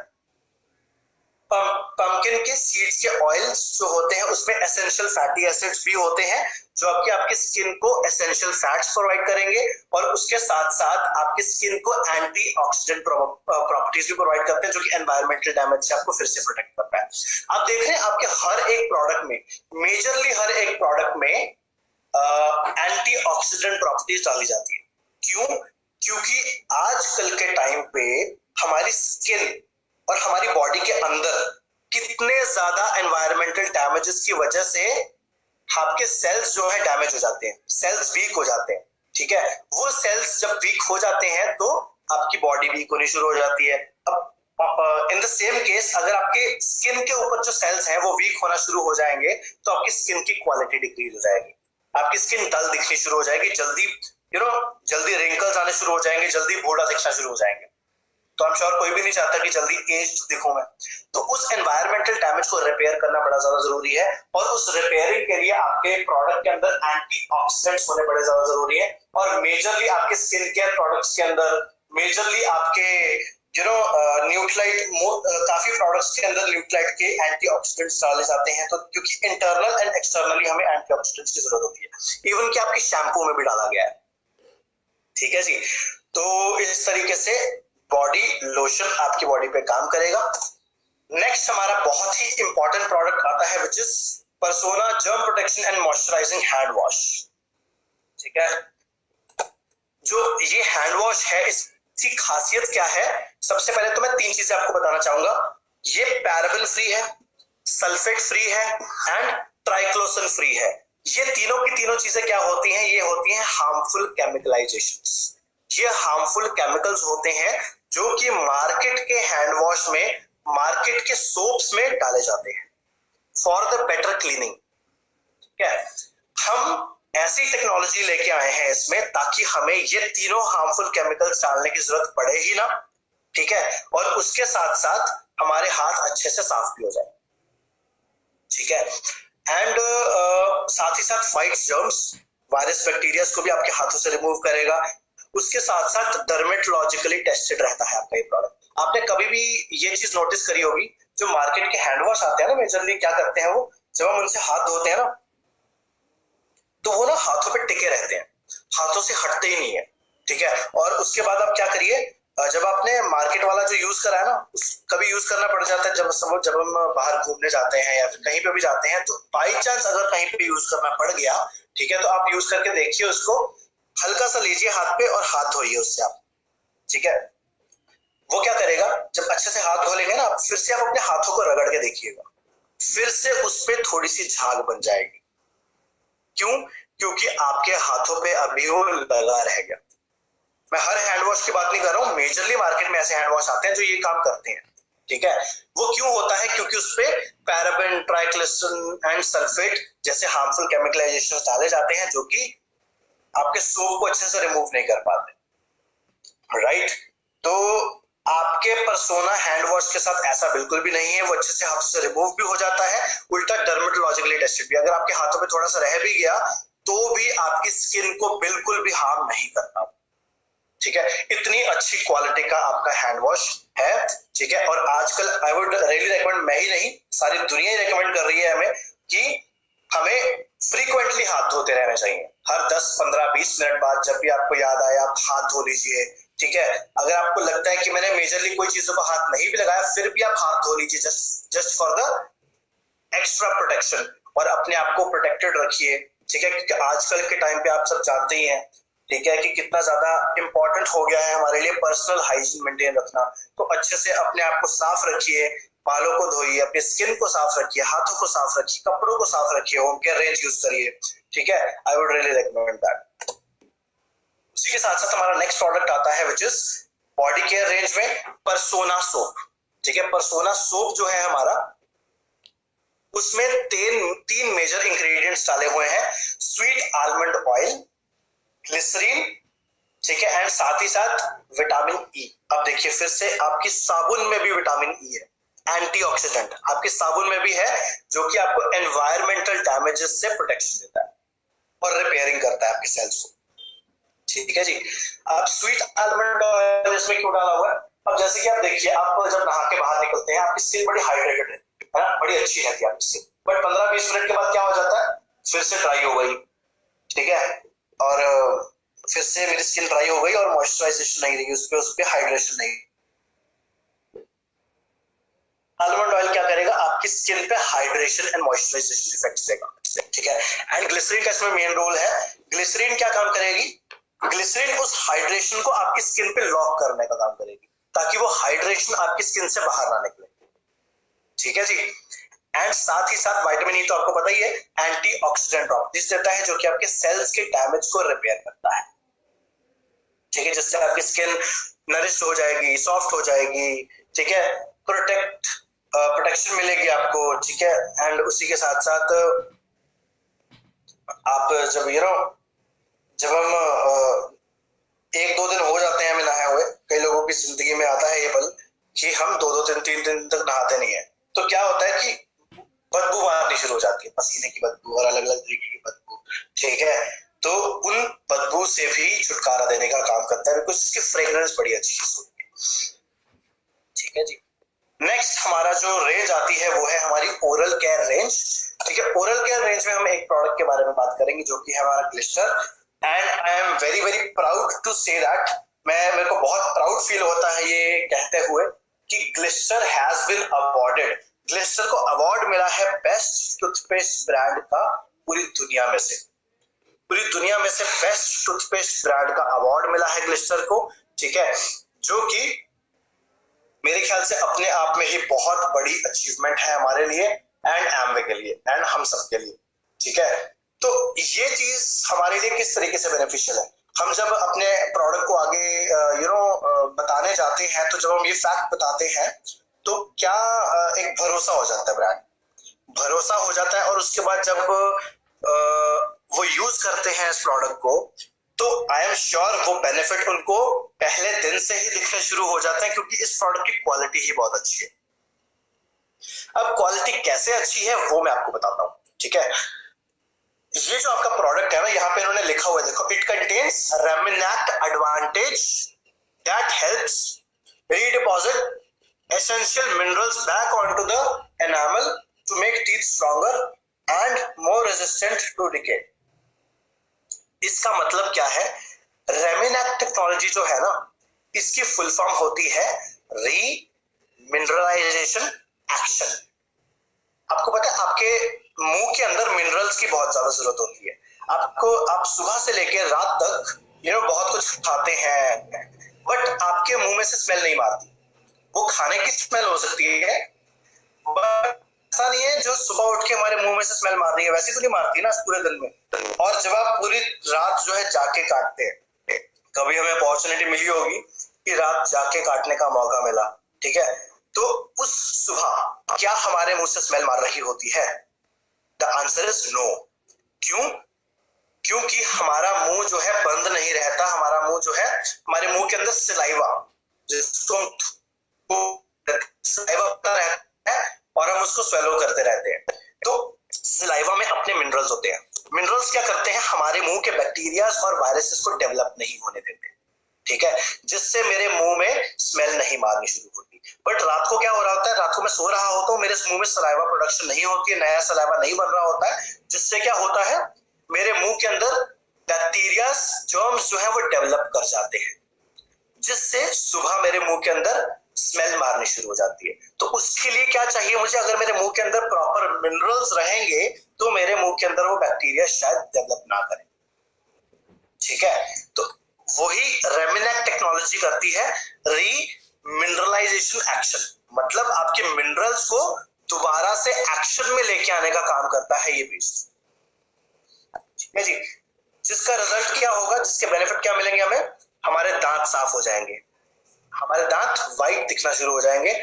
पंपकिन के सीड्स के ऑयल्स जो होते हैं उसमें एसेंशियल फैटी एसिड्स भी होते हैं, जो आपकी स्किन को एसेंशियल फैट्स प्रोवाइड करेंगे और उसके साथ साथ आपकी स्किन को एंटीऑक्सीडेंट प्रॉपर्टीज भी प्रोवाइड करते हैं, जो कि एनवायरमेंटल डैमेज से आपको फिर से प्रोटेक्ट करता है। आप देख रहे हैं आपके हर एक प्रोडक्ट में, मेजरली हर एक प्रोडक्ट में एंटीऑक्सीडेंट प्रॉपर्टीज डाली जाती है। क्यों? क्योंकि आजकल के टाइम पे हमारी स्किन और हमारी बॉडी के अंदर कितने ज्यादा एनवायरमेंटल डैमेजेस की वजह से आपके सेल्स जो है डैमेज हो जाते हैं, सेल्स वीक हो जाते हैं, ठीक है। वो सेल्स जब वीक हो जाते हैं तो आपकी बॉडी वीक होनी शुरू हो जाती है। अब इन द सेम केस अगर आपके स्किन के ऊपर जो सेल्स हैं वो वीक होना शुरू हो जाएंगे तो आपकी स्किन की क्वालिटी डिक्रीज हो जाएगी, आपकी स्किन डल दिखनी शुरू हो जाएगी, जल्दी रिंकल्स आने शुरू हो जाएंगे, जल्दी बूढ़ा दिखना शुरू हो जाएंगे। तो आई एम श्योर कोई भी नहीं चाहता कि जल्दी एज दिखूं मैं। तो उस एनवायरमेंटल डैमेज को रिपेयर करना बड़ा ज्यादा जरूरी है और उस रिपेयरिंग के लिए आपके प्रोडक्ट के अंदर एंटीऑक्सीडेंट्स होने बड़े ज्यादा जरूरी है। और मेजरली आपके स्किन केयर प्रोडक्ट्स के अंदर, मेजरली आपके न्यूट्राइट, काफी प्रोडक्ट्स के अंदर न्यूट्राइट के एंटीऑक्सीडेंट्स डाले जाते हैं, तो क्योंकि इंटरनल एंड एक्सटर्नली हमें एंटीऑक्सीडेंट्स की जरूरत होती है। इवन कि आपके शैम्पू में भी डाला गया है, ठीक है जी। तो इस तरीके से बॉडी लोशन आपकी बॉडी पे काम करेगा। नेक्स्ट हमारा बहुत ही इंपॉर्टेंट प्रोडक्ट आता है which is persona germ protection and moisturising hand wash, ठीक है। जो ये हैंड वॉश है, इस इसकी खासियत क्या है? सबसे पहले तो मैं 3 चीजें आपको बताना चाहूंगा। ये पैराबेन फ्री है, सल्फेट फ्री है एंड ट्राइक्लोसन फ्री है। ये तीनों की तीनों चीजें क्या होती हैं? ये होती हैं हार्मफुल केमिकलाइजेशंस। ये हार्मफुल केमिकल्स होते हैं जो कि मार्केट के हैंड वॉश में, मार्केट के सोप्स में डाले जाते हैं फॉर द बेटर क्लीनिंग। ठीक है, हम ऐसी टेक्नोलॉजी लेके आए हैं इसमें ताकि हमें ये तीनों हार्मफुल केमिकल्स डालने की जरूरत पड़े ही ना। ठीक है, और उसके साथ साथ हमारे हाथ अच्छे से साफ भी हो जाए। ठीक है, एंड साथ ही साथ फाइट्स जर्म्स, वायरस, बैक्टीरिया को भी आपके हाथों से रिमूव करेगा। उसके साथ साथ डर्मेटोलॉजिकली टेस्टेड रहता है आपका ये प्रोडक्ट। आपने कभी भी ये चीज नोटिस करी होगी, जो मार्केट के हैंड वॉश आते हैं ना, मेजरली क्या करते हैं वो, जब हम उनसे हाथ धोते हैं ना, तो वो ना हाथों पे टिके रहते हैं, हाथों से हटते ही नहीं है। ठीक है, और उसके बाद आप क्या करिए, जब आपने मार्केट वाला जो यूज करा है ना, कभी यूज करना पड़ जाता है जब हम बाहर घूमने जाते हैं या फिर कहीं पे भी जाते हैं, तो बाई चांस अगर कहीं पे यूज करना पड़ गया, ठीक है, तो आप यूज करके देखिए उसको, हल्का सा लीजिए हाथ पे और हाथ धोइए उससे आप। ठीक है, वो क्या करेगा, जब अच्छे से हाथ धो लेंगे ना, फिर से आप अपने हाथों को रगड़ के देखिएगा, फिर से उस पर थोड़ी सी झाग बन जाएगी। क्यों? क्योंकि आपके हाथों पे अभी वो लगा रह गया। मैं हर हैंड वॉश की बात नहीं कर रहा हूं, मेजरली मार्केट में ऐसे हैंड वॉश आते हैं जो ये काम करते हैं। ठीक है, वो क्यों होता है? क्योंकि उसपे पैराबेन, ट्राइक्लोसन एंड सल्फेट जैसे हार्मफुल केमिकलाइजेशन डाले जाते हैं जो कि आपके सोप को अच्छे से रिमूव नहीं कर पाते। राइट, तो आपके पर्सोना हैंड वॉश के साथ ऐसा बिल्कुल भी नहीं है, वो अच्छे से हाथों से रिमूव भी हो जाता है, उल्टा डर्मेटोलॉजिकली टेस्टेड भी। अगर आपके हाथों पे थोड़ा सा रह भी गया तो भी आपकी स्किन को बिल्कुल भी हार्म नहीं करता। ठीक है, इतनी अच्छी क्वालिटी का आपका हैंड वॉश है। ठीक है, और आजकल आई वुड रियली रिकमेंड, मैं ही नहीं सारी दुनिया ही रिकमेंड कर रही है हमें कि हमें फ्रीक्वेंटली हाथ धोते रहना चाहिए। हर 10, 15, 20 मिनट बाद जब भी आपको याद आए आप हाथ धो लीजिए। ठीक है, अगर आपको लगता है कि मैंने मेजरली कोई चीजों को हाथ नहीं भी लगाया, फिर भी आप हाथ धो लीजिए, just for the extra protection, और अपने आप को प्रोटेक्टेड रखिए। ठीक है, क्योंकि आजकल के टाइम पे आप सब जानते ही हैं, ठीक है, कि कितना ज्यादा इंपॉर्टेंट हो गया है हमारे लिए पर्सनल हाइजीन मेंटेन रखना। तो अच्छे से अपने आप को साफ रखिए, बालों को धोइए, अपनी स्किन को साफ रखिए, हाथों को साफ रखिए, कपड़ों को साफ रखिए, होम केयर रेंज यूज करिए। ठीक है, I would really recommend that. उसी के साथ साथ हमारा नेक्स्ट प्रोडक्ट आता है which is body care range में पर्सोना सोप। ठीक है, पर्सोना सोप जो है हमारा, उसमें तीन मेजर इंग्रेडिएंट्स डाले हुए हैं, स्वीट आलमंड ऑयल, ग्लिसरीन, ठीक है, एंड साथ ही साथ विटामिन ई। अब देखिए, फिर से आपकी साबुन में भी विटामिन ई है, एंटीऑक्सीडेंट आपकी साबुन में भी है, जो कि आपको एनवायरमेंटल डैमेजेस से प्रोटेक्शन देता है और रिपेयरिंग करता है आपकी सेल्स को। ठीक है जी, अब स्वीट आलमंड ऑयल इसमें क्यों डाला हुआ है? अब जैसे कि आप देखिए, आप जब नहा के बाहर निकलते हैं, आपकी स्किन बड़ी हाइड्रेटेड है ना, बड़ी अच्छी रहती है आपकी स्किन, बट 15-20 मिनट के बाद क्या हो जाता है, फिर से ड्राई हो गई। ठीक है, और फिर से मेरी स्किन ड्राई हो गई और मॉइस्चराइजेशन नहीं रही, उस पे हाइड्रेशन नहीं। आलमंड ऑयल क्या करेगा, आपकी स्किन पे हाइड्रेशन एंड मॉइस्चराइजेशन इफेक्ट देगा। ठीक है, एंड ग्लिसरीन का इसमें मेन रोल है। ग्लिसरीन क्या काम करेगी, ग्लिसरीन उस हाइड्रेशन को आपकी स्किन पे लॉक करने का काम करेगी, ताकि वो हाइड्रेशन आपकी स्किन से बाहर ना निकले। ठीक है जी, एंड साथ ही साथ विटामिन ई तो आपको पता ही है, एंटीऑक्सीडेंट प्रॉपर्टीज देता है, जो कि आपके सेल्स के डैमेज को रिपेयर करता है। ठीक है, जिससे आपकी स्किन नरिश हो जाएगी, सॉफ्ट हो जाएगी। ठीक है, प्रोटेक्शन मिलेगी आपको। ठीक है, एंड उसी के साथ साथ आप जब हम 1-2 दिन हो जाते हैं हमें नहाए हुए, कई लोगों की जिंदगी में आता है ये पल कि हम 2-2, 3-3 दिन तक नहाते नहीं है, तो क्या होता है कि बदबू आनी शुरू हो जाती है, पसीने की बदबू और अलग अलग तरीके की बदबू। ठीक है, तो उन बदबू से भी छुटकारा देने का काम करता है, बिकॉज इसकी फ्रेग्रेंस बड़ी अच्छी होती है। ठीक है जी, नेक्स्ट हमारा जो रेंज आती है वो है हमारी ओरल केयर रेंज। ठीक है, ओरल केयर रेंज में हम एक प्रोडक्ट के बारे में बात करेंगे जो कि है हमारा Glister, and I am very very proud to say that, मेरे को बहुत प्राउड फील होता है ये कहते हुए कि Glister has been awarded, Glister को अवार्ड मिला है बेस्ट टूथपेस्ट ब्रांड का पूरी दुनिया में से। पूरी दुनिया में से बेस्ट टूथपेस्ट ब्रांड का अवार्ड मिला है ग्लिस्टर को। ठीक है, जो कि मेरे ख्याल से अपने आप में ही बहुत बड़ी अचीवमेंट है हमारे लिए एंड एमवे के लिए एंड हम सब के लिए। ठीक है, तो ये चीज हमारे लिए किस तरीके से बेनिफिशियल है, हम जब अपने प्रोडक्ट को आगे बताने जाते हैं, तो जब हम ये फैक्ट बताते हैं तो क्या एक भरोसा हो जाता है, ब्रांड भरोसा हो जाता है। और उसके बाद जब वो यूज करते हैं इस प्रोडक्ट को, तो आई एम श्योर वो बेनिफिट उनको पहले दिन से ही दिखने शुरू हो जाते हैं, क्योंकि इस प्रोडक्ट की क्वालिटी ही बहुत अच्छी है। अब क्वालिटी कैसे अच्छी है वो मैं आपको बताता हूँ। ठीक है, ये जो आपका प्रोडक्ट है ना, यहाँ पे इन्होंने लिखा हुआ है, देखो, it contains Reminact advantage that helps redeposit essential minerals back onto the enamel to make teeth stronger and more resistant to decay. इसका मतलब क्या है, रेमिनेक्ट टेक्नोलॉजी जो है ना, इसकी फुल फॉर्म होती है री मिनरलाइजेशन एक्शन। आपको पता है आपके मुंह के अंदर मिनरल्स की बहुत ज्यादा जरूरत होती है। आप सुबह से लेकर रात तक बहुत कुछ खाते हैं, बट आपके मुंह में से स्मेल नहीं मारती। वो खाने की स्मेल हो सकती है, बट ऐसा नहीं है जो सुबह उठ के हमारे मुंह में से स्मेल मार रही है, वैसी तो नहीं मारती ना पूरे दिन में। और जब आप पूरी रात जो है जाके काटते हैं, कभी हमें अपॉर्चुनिटी मिली होगी कि रात जाके काटने का मौका मिला, ठीक है, तो उस सुबह क्या हमारे मुंह से स्मेल मार रही होती है? The answer is no. क्यों? क्योंकि हमारा मुंह जो है बंद नहीं रहता, हमारा मुंह जो है, हमारे मुंह के अंदर सलाइवा, जिसको सलाइवा रहता है और हम उसको स्वेलो करते रहते हैं। तो सलाइवा में अपने मिनरल्स होते हैं। मिनरल्स क्या करते हैं, हमारे मुंह के बैक्टीरिया और वायरसेस को डेवलप नहीं होने देते, ठीक है, जिससे मेरे मुंह में स्मेल नहीं मारनी शुरू होती। बट रात को क्या हो रहा होता है, रात को मैं सो रहा होता हूँ, मेरे मुंह में सलाइवा प्रोडक्शन नहीं होती है, नया सलाइवा नहीं बन रहा होता है, जिससे क्या होता है, मेरे मुंह के अंदर बैक्टीरिया जर्म्स जो है वो डेवलप कर जाते हैं, जिससे सुबह मेरे मुंह के अंदर स्मेल मारनी शुरू हो जाती है। तो उसके लिए क्या चाहिए मुझे, अगर मेरे मुंह के अंदर प्रॉपर मिनरल्स रहेंगे तो मेरे मुंह के अंदर वो बैक्टीरिया शायद डेवलप ना करें। ठीक है, तो वही रेमिनेक्ट टेक्नोलॉजी करती है री मिनरलाइजेशन एक्शन, मतलब आपके मिनरल्स को दोबारा से एक्शन में लेके आने का काम करता है ये पेस्ट। ठीक है जी, जिसका रिजल्ट क्या होगा, जिसके बेनिफिट क्या मिलेंगे हमें, हमारे दांत साफ हो जाएंगे, हमारे दांत व्हाइट दिखना शुरू हो जाएंगे,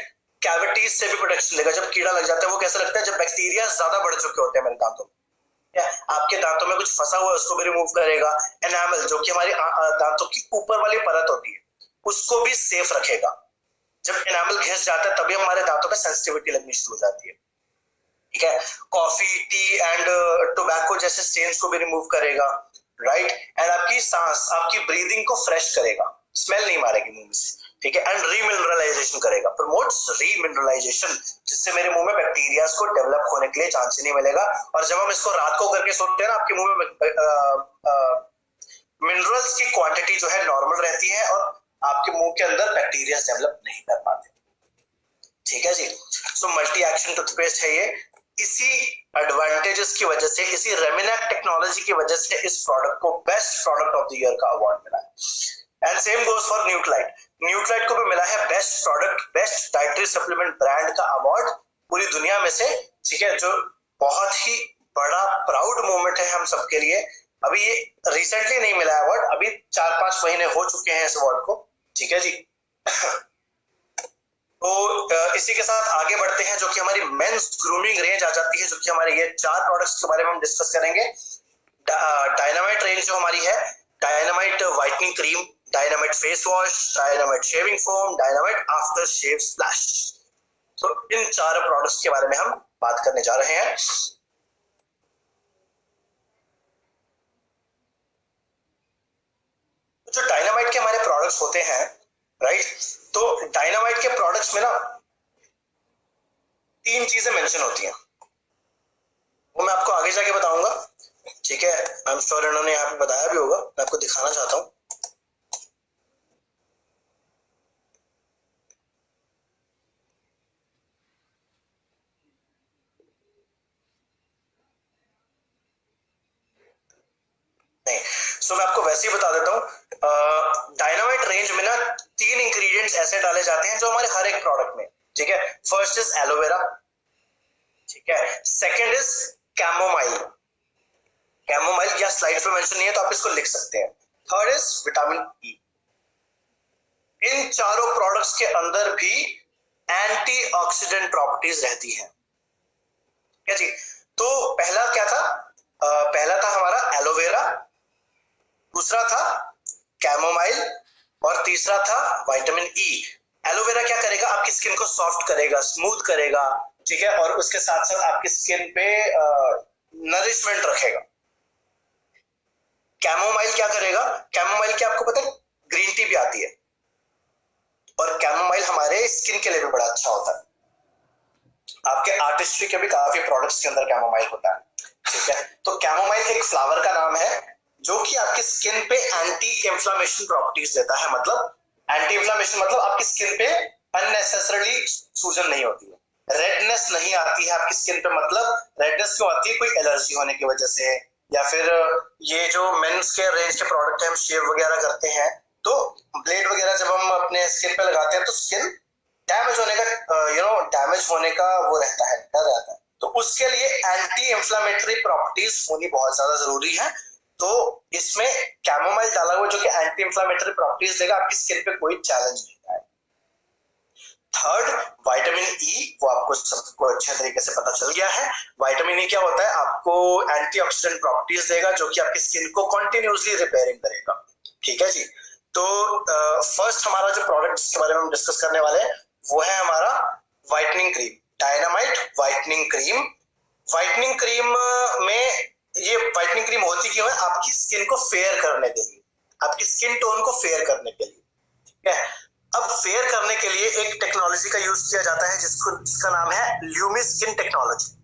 कैविटीज से भी प्रोटेक्शन देगा। जब कीड़ा लग जाता है वो कैसे लगता है, जब बैक्टीरिया ज्यादा बढ़ चुके होते हैं मेरे दांतों में, आपके दांतों में कुछ फंसा हुआ है उसको भी रिमूव करेगा। एनामल जो कि हमारी दांतों की ऊपर वाली परत होती है उसको भी सेफ रखेगा। जब एनामल घिस जाता है तभी हमारे दांतों में सेंसिटिविटी लगनी शुरू हो जाती है। ठीक है, कॉफी, टी एंड टोबैको जैसे स्टेन्स को भी रिमूव करेगा, राइट, एंड आपकी सांस, आपकी ब्रीदिंग को फ्रेश करेगा, स्मेल नहीं मारेगी मुंह में से। ठीक है, एंड रीमिनरलाइजेशन करेगा, प्रमोट्स रीमिनरलाइजेशन, जिससे मेरे मुंह में बैक्टीरिया को डेवलप होने के लिए चांस ही नहीं मिलेगा। और जब हम इसको रात को करके सोते हैं ना, आपके मुंह में मिनरल्स की क्वांटिटी जो है नॉर्मल रहती है और आपके मुंह के अंदर बैक्टीरिया डेवलप नहीं कर पाते। ठीक है जी, सो मल्टी एक्शन टूथपेस्ट है ये। इसी एडवांटेजेस की वजह से, इसी रेमिनेक्ट टेक्नोलॉजी की वजह से इस प्रोडक्ट को best product of the year का अवार्ड मिला है। And same goes for Nutrilite. Nutrilite को भी मिला है best product, best dietary supplement brand का अवार्ड पूरी दुनिया में से। ठीक है, जो बहुत ही बड़ा प्राउड मोमेंट है हम सबके लिए। अभी ये रिसेंटली नहीं मिला है अवार्ड, अभी 4-5 महीने हो चुके हैं इस अवार्ड को। ठीक है जी। तो इसी के साथ आगे बढ़ते हैं, जो कि हमारी मेंस ग्रूमिंग रेंज आ जाती है, जो कि हमारे ये 4 प्रोडक्ट्स के बारे में हम डिस्कस करेंगे। डायनामाइट रेंज जो हमारी है, Dynamite whitening cream, Dynamite face wash, Dynamite shaving foam, Dynamite after shave splash. तो इन 4 प्रोडक्ट्स के बारे में हम बात करने जा रहे हैं। जो डायनामाइट के हमारे प्रोडक्ट्स होते हैं, राइट, तो डायनामाइट के प्रोडक्ट्स में ना 3 चीजें मेंशन होती हैं, वो मैं आपको आगे जाके बताऊंगा। ठीक है, आई एम श्योर इन्होंने यहाँ पे बताया भी होगा, मैं आपको दिखाना चाहता हूँ। नहीं, सो मैं आपको वैसे ही बता देता हूँ। डायनामाइट रेंज में ना 3 इंग्रेडिएंट्स ऐसे डाले जाते हैं जो हमारे हर एक प्रोडक्ट में, ठीक है। फर्स्ट इज एलोवेरा, ठीक है। सेकंड इज कैमोमाइल, कैमोमाइल या स्लाइड पे मेंशन नहीं है तो आप इसको लिख सकते हैं। Third is vitamin E. इन चारों प्रोडक्ट्स के अंदर भी एंटीऑक्सीडेंट प्रॉपर्टीज रहती हैं, क्या जी। तो पहला क्या था, पहला था हमारा एलोवेरा, दूसरा था कैमोमाइल और तीसरा था विटामिन ई। एलोवेरा क्या करेगा, आपकी स्किन को सॉफ्ट करेगा, स्मूथ करेगा, ठीक है, और उसके साथ साथ आपकी स्किन पे नरिशमेंट रखेगा। कैमोमाइल क्या करेगा, कैमोमाइल की आपको पता है ग्रीन टी भी आती है, और कैमोमाइल हमारे स्किन के लिए भी बड़ा अच्छा होता है। आपके आर्टिस्ट्री के भी काफी प्रोडक्ट्स के अंदर कैमोमाइल होता है, ठीक है। तो कैमोमाइल एक फ्लावर का नाम है जो कि आपकी स्किन पे एंटी इंफ्लेमेशन प्रॉपर्टीज देता है। मतलब एंटी इंफ्लेमेशन मतलब आपकी स्किन पे अननेसेसरली सूजन नहीं होती है, रेडनेस नहीं आती है आपकी स्किन पे। मतलब रेडनेस क्यों आती है, कोई एलर्जी होने की वजह से, या फिर ये जो मेंस के रेंज के प्रोडक्ट है, हम शेव वगैरह करते हैं तो ब्लेड वगैरह जब हम अपने स्किन पे लगाते हैं तो स्किन डैमेज होने का डैमेज होने का वो रहता है, डर रहता है। तो उसके लिए एंटी इंफ्लेमेटरी प्रॉपर्टीज होनी बहुत ज्यादा जरूरी है। तो इसमें कैमोमाइल डाला हुआ जो कि एंटी इंफ्लेमेटरी प्रॉपर्टीज देगा, आपकी स्किन पे कोई चैलेंज नहीं आएगा। थर्ड विटामिन ई, वो आपको सबको अच्छे तरीके से पता चल गया है। विटामिन ई क्या होता है, आपको एंटीऑक्सीडेंट प्रॉपर्टीज देगा जो कि आपकी स्किन को कंटिन्यूअसली रिपेयरिंग करेगा, ठीक है जी। तो फर्स्ट हमारा जो प्रोडक्ट जिसके बारे में हम डिस्कस करने वाले हैं वो है हमारा whitening cream, dynamite whitening cream. Whitening cream में ये व्हाइटनिंग क्रीम होती क्यों है, आपकी स्किन को फेयर करने के लिए, आपकी स्किन टोन को फेयर करने के लिए, ठीक है। अब फेयर करने के लिए एक टेक्नोलॉजी का यूज किया जाता है जिसका नाम है ल्यूमी स्किन टेक्नोलॉजी।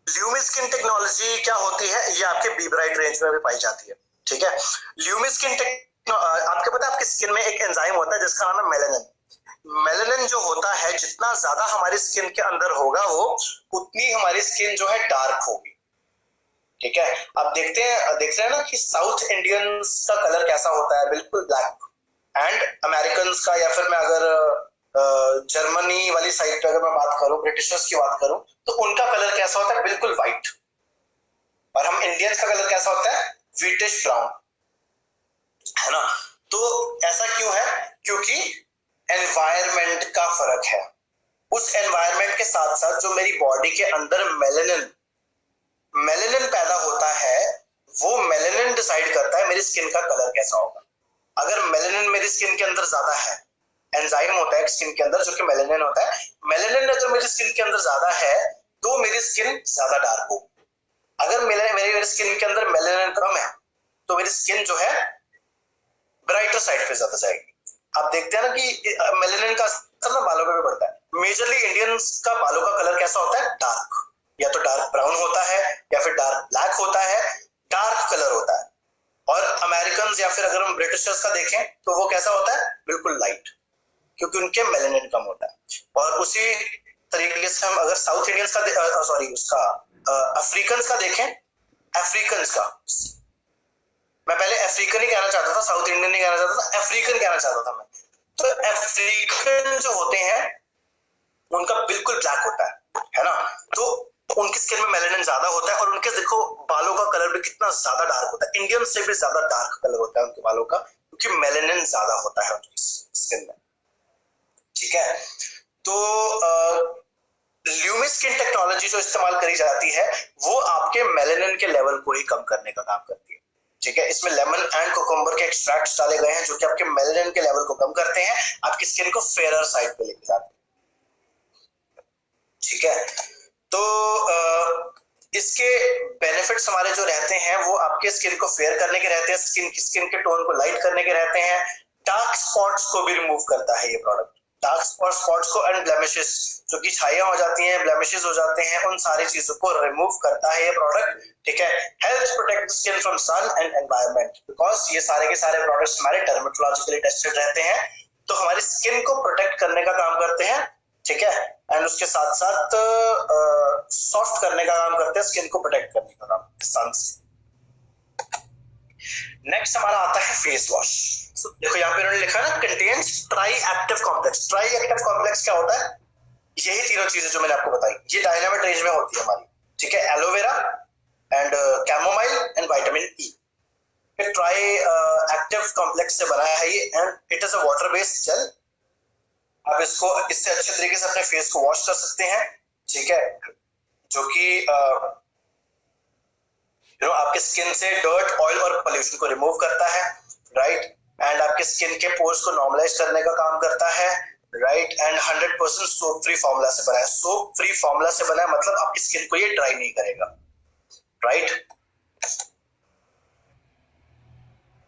ल्यूमी स्किन टेक्नोलॉजी क्या होती है, ये आपके बी ब्राइट रेंज में भी पाई जाती है, ठीक है। ल्यूमी स्किन आपको पता है आपकी स्किन में एक एंजाइम होता है जिसका नाम है मेलानिन। मेलानिन जो होता है, जितना ज्यादा हमारी स्किन के अंदर होगा वो उतनी हमारी स्किन जो है डार्क होगी, ठीक है। आप देख रहे हैं ना कि साउथ इंडियंस का कलर कैसा होता है, बिल्कुल ब्लैक, एंड अमेरिकन का, या फिर मैं अगर जर्मनी वाली साइड पे अगर मैं बात करूं, ब्रिटिशर्स की बात करूं, तो उनका कलर कैसा होता है, बिल्कुल व्हाइट। और हम इंडियंस का कलर कैसा होता है, व्हीटिश ब्राउन, है ना। तो ऐसा क्यों है, क्योंकि एनवायरमेंट का फर्क है। उस एनवायरमेंट के साथ साथ जो मेरी बॉडी के अंदर मेलेनिन पैदा होता है, वो मेलेनिन डिसाइड करता है मेरी स्किन का कलर कैसा होगा। अगर मेलेनिन मेरी स्किन के अंदर ज्यादा है, एंजाइम होता है स्किन के अंदर जो कि मेलेनिन होता है, मेलेनिन अगर मेरी स्किन के अंदर ज्यादा है तो मेरी स्किन ज्यादा डार्क होगी। अगर मेरी स्किन के अंदर मेलेनिन कम है तो मेरी स्किन जो है ब्राइटर साइड पे ज्यादा जाएगी। आप देखते हैं ना कि मेलेनिन का असर ना बालों पे भी पड़ता है। मेजरली इंडियंस का बालों का कलर कैसा होता है, डार्क, या तो डार्क ब्राउन होता है या फिर डार्क ब्लैक होता है, डार्क कलर होता है। और अमेरिकन या फिर अगर हम ब्रिटिशर्स का देखें तो वो कैसा होता है, बिल्कुल लाइट, क्योंकि उनके मेलेनिन कम होता है। और उसी तरीके से हम अगर साउथ इंडियंस का अफ्रीकन का देखें, अफ्रीकन का, मैं पहले अफ्रीकन ही कहना चाहता था, साउथ इंडियन नहीं कहना चाहता था, अफ्रीकन कहना चाहता था मैं। तो अफ्रीकन जो होते हैं उनका बिल्कुल ब्लैक होता है ना। तो उनकी स्किन में मेलेनिन ज्यादा होता है और उनके देखो बालों का कलर भी कितना ज्यादा डार्क होता है, इंडियन से भी ज्यादा डार्क कलर होता है उनके बालों का, क्योंकि मेलेनिन ज्यादा होता है उनकी स्किन में, ठीक है। तो ल्यूमी स्किन टेक्नोलॉजी जो इस्तेमाल करी जाती है वो आपके मेलेनिन के लेवल को ही कम करने का काम करती है, ठीक है। इसमें लेमन एंड कोकम्बर के एक्सट्रैक्ट्स डाले गए हैं जो कि आपके मेलेनिन के लेवल को कम करते हैं, आपकी स्किन को फेयर साइड पे लेके जाते हैं, ठीक है। तो इसके बेनिफिट्स हमारे जो रहते हैं वो आपके स्किन को फेयर करने के रहते हैं, स्किन के टोन को लाइट करने के रहते हैं, डार्क स्पॉट्स को भी रिमूव करता है ये प्रोडक्ट, डार्क स्पॉट्स को एंड ब्लेमिशेस जो कि छाइयां हो जाती हैं, ब्लेमिशेस हो जाते हैं, उन सारी चीजों को रिमूव करता है ये प्रोडक्ट, ठीक है। Helps protect skin from sun and environment, because ये सारे के सारे प्रोडक्ट्स हमारे डर्मेटोलॉजिकली टेस्टेड रहते हैं, तो हमारी स्किन को प्रोटेक्ट करने का काम करते हैं, ठीक है। एंड उसके साथ साथ सॉफ्ट करने का काम करते हैं, स्किन को प्रोटेक्ट करने का काम सन से। नेक्स्ट हमारा आता है फेस वॉश। देखो यहाँ पे उन्होंने लिखा है ना, contains try active complex. Try active complex क्या होता है? यही तीनों चीजें जो मैंने आपको बताई, ये डायनामिक रेंज में होती है हमारी, ठीक है। Aloe vera and chamomile and vitamin E. Tri active complex से बना है ये, and it is a water based gel. आप इसको इससे अच्छे तरीके से अपने फेस को वॉश कर सकते हैं, ठीक है, जो कि आपके स्किन से डर्ट, ऑयल और पोल्यूशन को रिमूव करता है, राइट। एंड आपके स्किन के पोर्स को नॉर्मलाइज करने का काम करता है, right. And 100% soap free formula से बना है। सोप फ्री फॉर्मूला से बना है मतलब आपकी स्किन को ये ड्राई नहीं करेगा, राइट।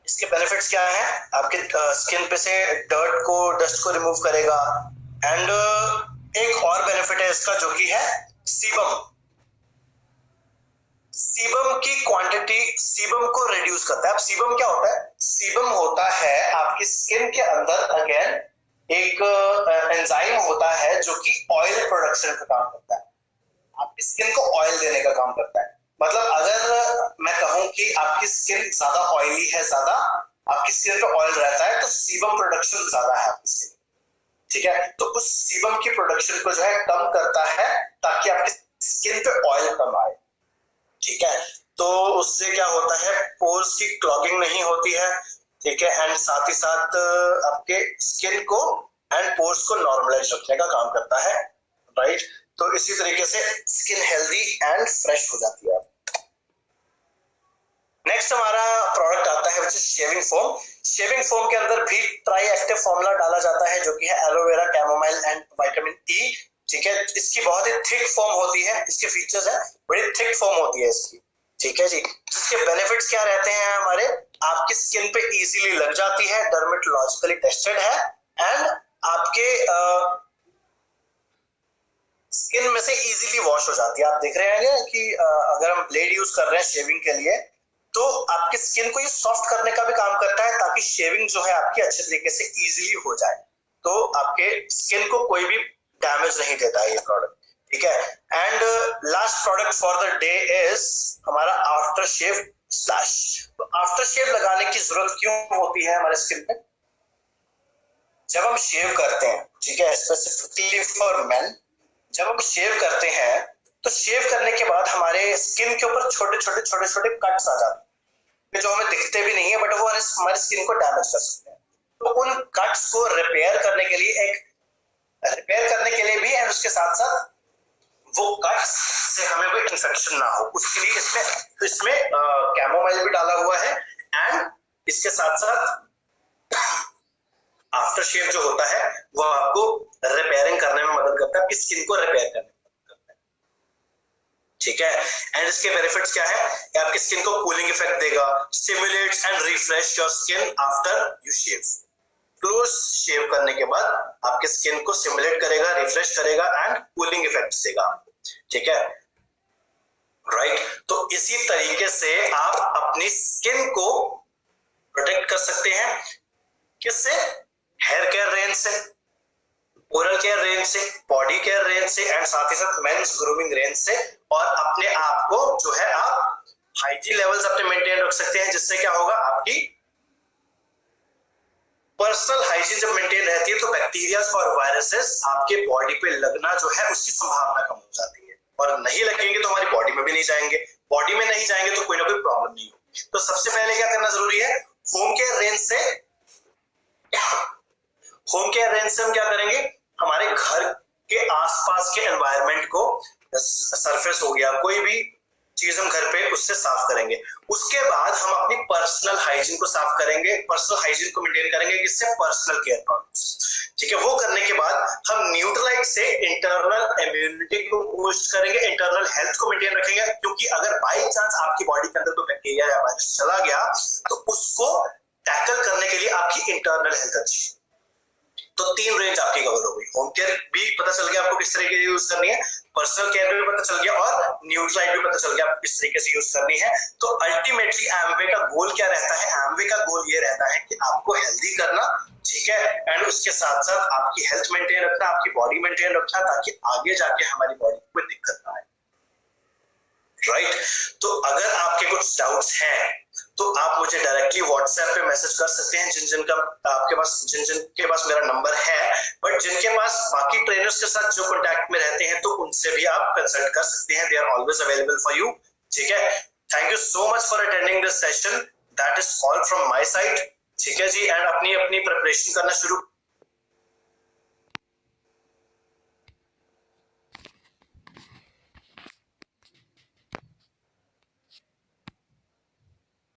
इसके बेनिफिट्स क्या है? आपके स्किन पे से डर्ट को, डस्ट को रिमूव करेगा। एंड एक और बेनिफिट है इसका जो कि है सीबम। सीबम की क्वांटिटी, सीबम को रिड्यूस करता है। अब सीबम क्या होता है? सीबम होता है आपकी स्किन के अंदर अगेन एक एंजाइम होता है जो कि ऑयल प्रोडक्शन का काम करता है, आपकी स्किन को ऑयल देने का काम करता है। मतलब अगर मैं कहूं कि आपकी स्किन ज्यादा ऑयली है, ज्यादा आपकी स्किन पे ऑयल रहता है, तो सीबम प्रोडक्शन ज्यादा है आपकी स्किन, ठीक है। तो उस सीबम की प्रोडक्शन को जो है कम करता है ताकि आपकी स्किन पे ऑयल कम आए, ठीक है। तो उससे क्या होता है, पोर्स की क्लॉगिंग नहीं होती है, ठीक है। एंड साथ ही साथ आपके स्किन को एंड पोर्स को नॉर्मलाइज रखने का काम करता है, राइट। तो इसी तरीके से स्किन हेल्दी एंड फ्रेश हो जाती है। नेक्स्ट हमारा प्रोडक्ट आता है which is shaving foam. Shaving foam के अंदर भी ट्राई एक्टिव फॉर्मूला डाला जाता है जो कि है एलोवेरा, कैमोमाइल एंड विटामिन ई, ठीक है। इसकी बहुत ही थिक फॉर्म होती है, इसके फीचर्स है, बड़ी थिक फॉर्म होती है इसकी, ठीक है जी। इसके बेनिफिट्स क्या रहते हैं हमारे? आपकी स्किन पे इजीली लग जाती है, डर्मेटोलॉजिकली टेस्टेड है, एंड आपके स्किन में से इजीली वॉश हो जाती है। आप देख रहे हैं कि अगर हम ब्लेड यूज कर रहे हैं शेविंग के लिए, तो आपके स्किन को ये सॉफ्ट करने का भी काम करता है ताकि शेविंग जो है आपकी अच्छे तरीके से इजीली हो जाए। तो आपके स्किन को कोई भी डैमेज नहीं देता है ये प्रोडक्ट, ठीक है। And last product for the day is हमारा आफ्टर शेव स्लैश। तो आफ्टर शेव लगाने की जरूरत क्यों होती है हमारे स्किन पे? जब हम शेव करते हैं, ठीक है, स्पेसिफिकली फॉर मेन, जब हम शेव करते हैं तो शेव करने के बाद हमारे स्किन के ऊपर छोटे छोटे कट्स आ जाते हैं जो हमें दिखते भी नहीं है, बट वो हमारे स्किन को डैमेज कर सकते हैं। तो उन कट्स को रिपेयर करने के लिए भी, एंड उसके साथ साथ वो कट्स से हमें कोई इन्फेक्शन ना हो, उसके लिए इसमें कैमोमाइल भी डाला हुआ है। एंड इसके साथ साथ आफ्टर शेव जो होता है वो आपको रिपेयरिंग करने में मदद करता है, आपकी स्किन को रिपेयर करने में मदद करता है, ठीक है। एंड इसके बेनिफिट्स क्या है? आपकी स्किन को कूलिंग इफेक्ट देगा, stimulates and refresh your skin after you shave. Close shave करने के बाद आपके स्किन को स्टिमुलेट करेगा, रिफ्रेश करेगा एंड कूलिंग इफेक्ट देगा, ठीक है, राइट। तो इसी तरीके से आप अपनी स्किन को प्रोटेक्ट कर सकते हैं, किससे? हेयर केयर रेंज से, ओरल केयर रेंज से, बॉडी केयर रेंज से, एंड साथ ही साथ मेंस ग्रूमिंग रेंज से। और अपने आप को जो है आप हाइजीन लेवल्स अपने मेंटेन रख सकते हैं, जिससे क्या होगा, आपकी पर्सनल हाइजीन जब मेंटेन रहती है तो बैक्टीरिया और वायरसेस आपके बॉडी पे लगना जो है उसकी संभावना कम हो जाती है, और नहीं लगेंगे तो हमारी बॉडी में भी नहीं जाएंगे, बॉडी में नहीं जाएंगे तो कोई ना कोई प्रॉब्लम नहीं होगी। तो सबसे पहले क्या करना जरूरी है? होम केयर रेंज से हम क्या करेंगे? हमारे घर के आसपास के एनवायरनमेंट को, सरफेस हो गया, कोई भी चीज हम घर पे उससे साफ करेंगे। उसके बाद हम अपनी पर्सनल हाइजीन को साफ करेंगे, पर्सनल हाइजीन को मेंटेन करेंगे, किससे? पर्सनल केयर प्रोडक्ट्स, ठीक है। वो करने के बाद हम न्यूट्रलाइट से इंटरनल इम्यूनिटी को बूस्ट करेंगे, इंटरनल हेल्थ को मेंटेन रखेंगे, क्योंकि अगर बाई चांस आपकी बॉडी के अंदर कोई बैक्टीरिया या वायरस चला गया तो उसको टैकल करने के लिए आपकी इंटरनल हेल्थ अच्छी। तो 3 रेंज आपकी कवर हो गई। होम केयर भी पता चल गया आपको किस तरीके से यूज करनी है, पर्सनल केयर भी पता चल गया, और न्यूट्रलाइट भी पता चल गया आपको किस तरीके से यूज करनी है। तो अल्टीमेटली एमवे का गोल क्या रहता है? एमवे का गोल ये रहता है कि आपको हेल्दी करना, ठीक है, एंड उसके साथ साथ आपकी हेल्थ मेंटेन रखना, आपकी बॉडी मेंटेन रखना, ताकि आगे जाके हमारी बॉडी को कोई दिक्कत ना आए, राइट। तो अगर आपके कुछ डाउट्स हैं तो आप मुझे डायरेक्टली व्हाट्सएप पे मैसेज कर सकते हैं, जिन जिन के पास मेरा नंबर है। बट जिनके पास बाकी ट्रेनर्स के साथ जो कांटेक्ट में रहते हैं तो उनसे भी आप कंसल्ट कर सकते हैं, they are always available for you. ठीक है, thank you so much for attending this session, that is all from my side. ठीक है जी, एंड अपनी अपनी प्रिपरेशन करना शुरू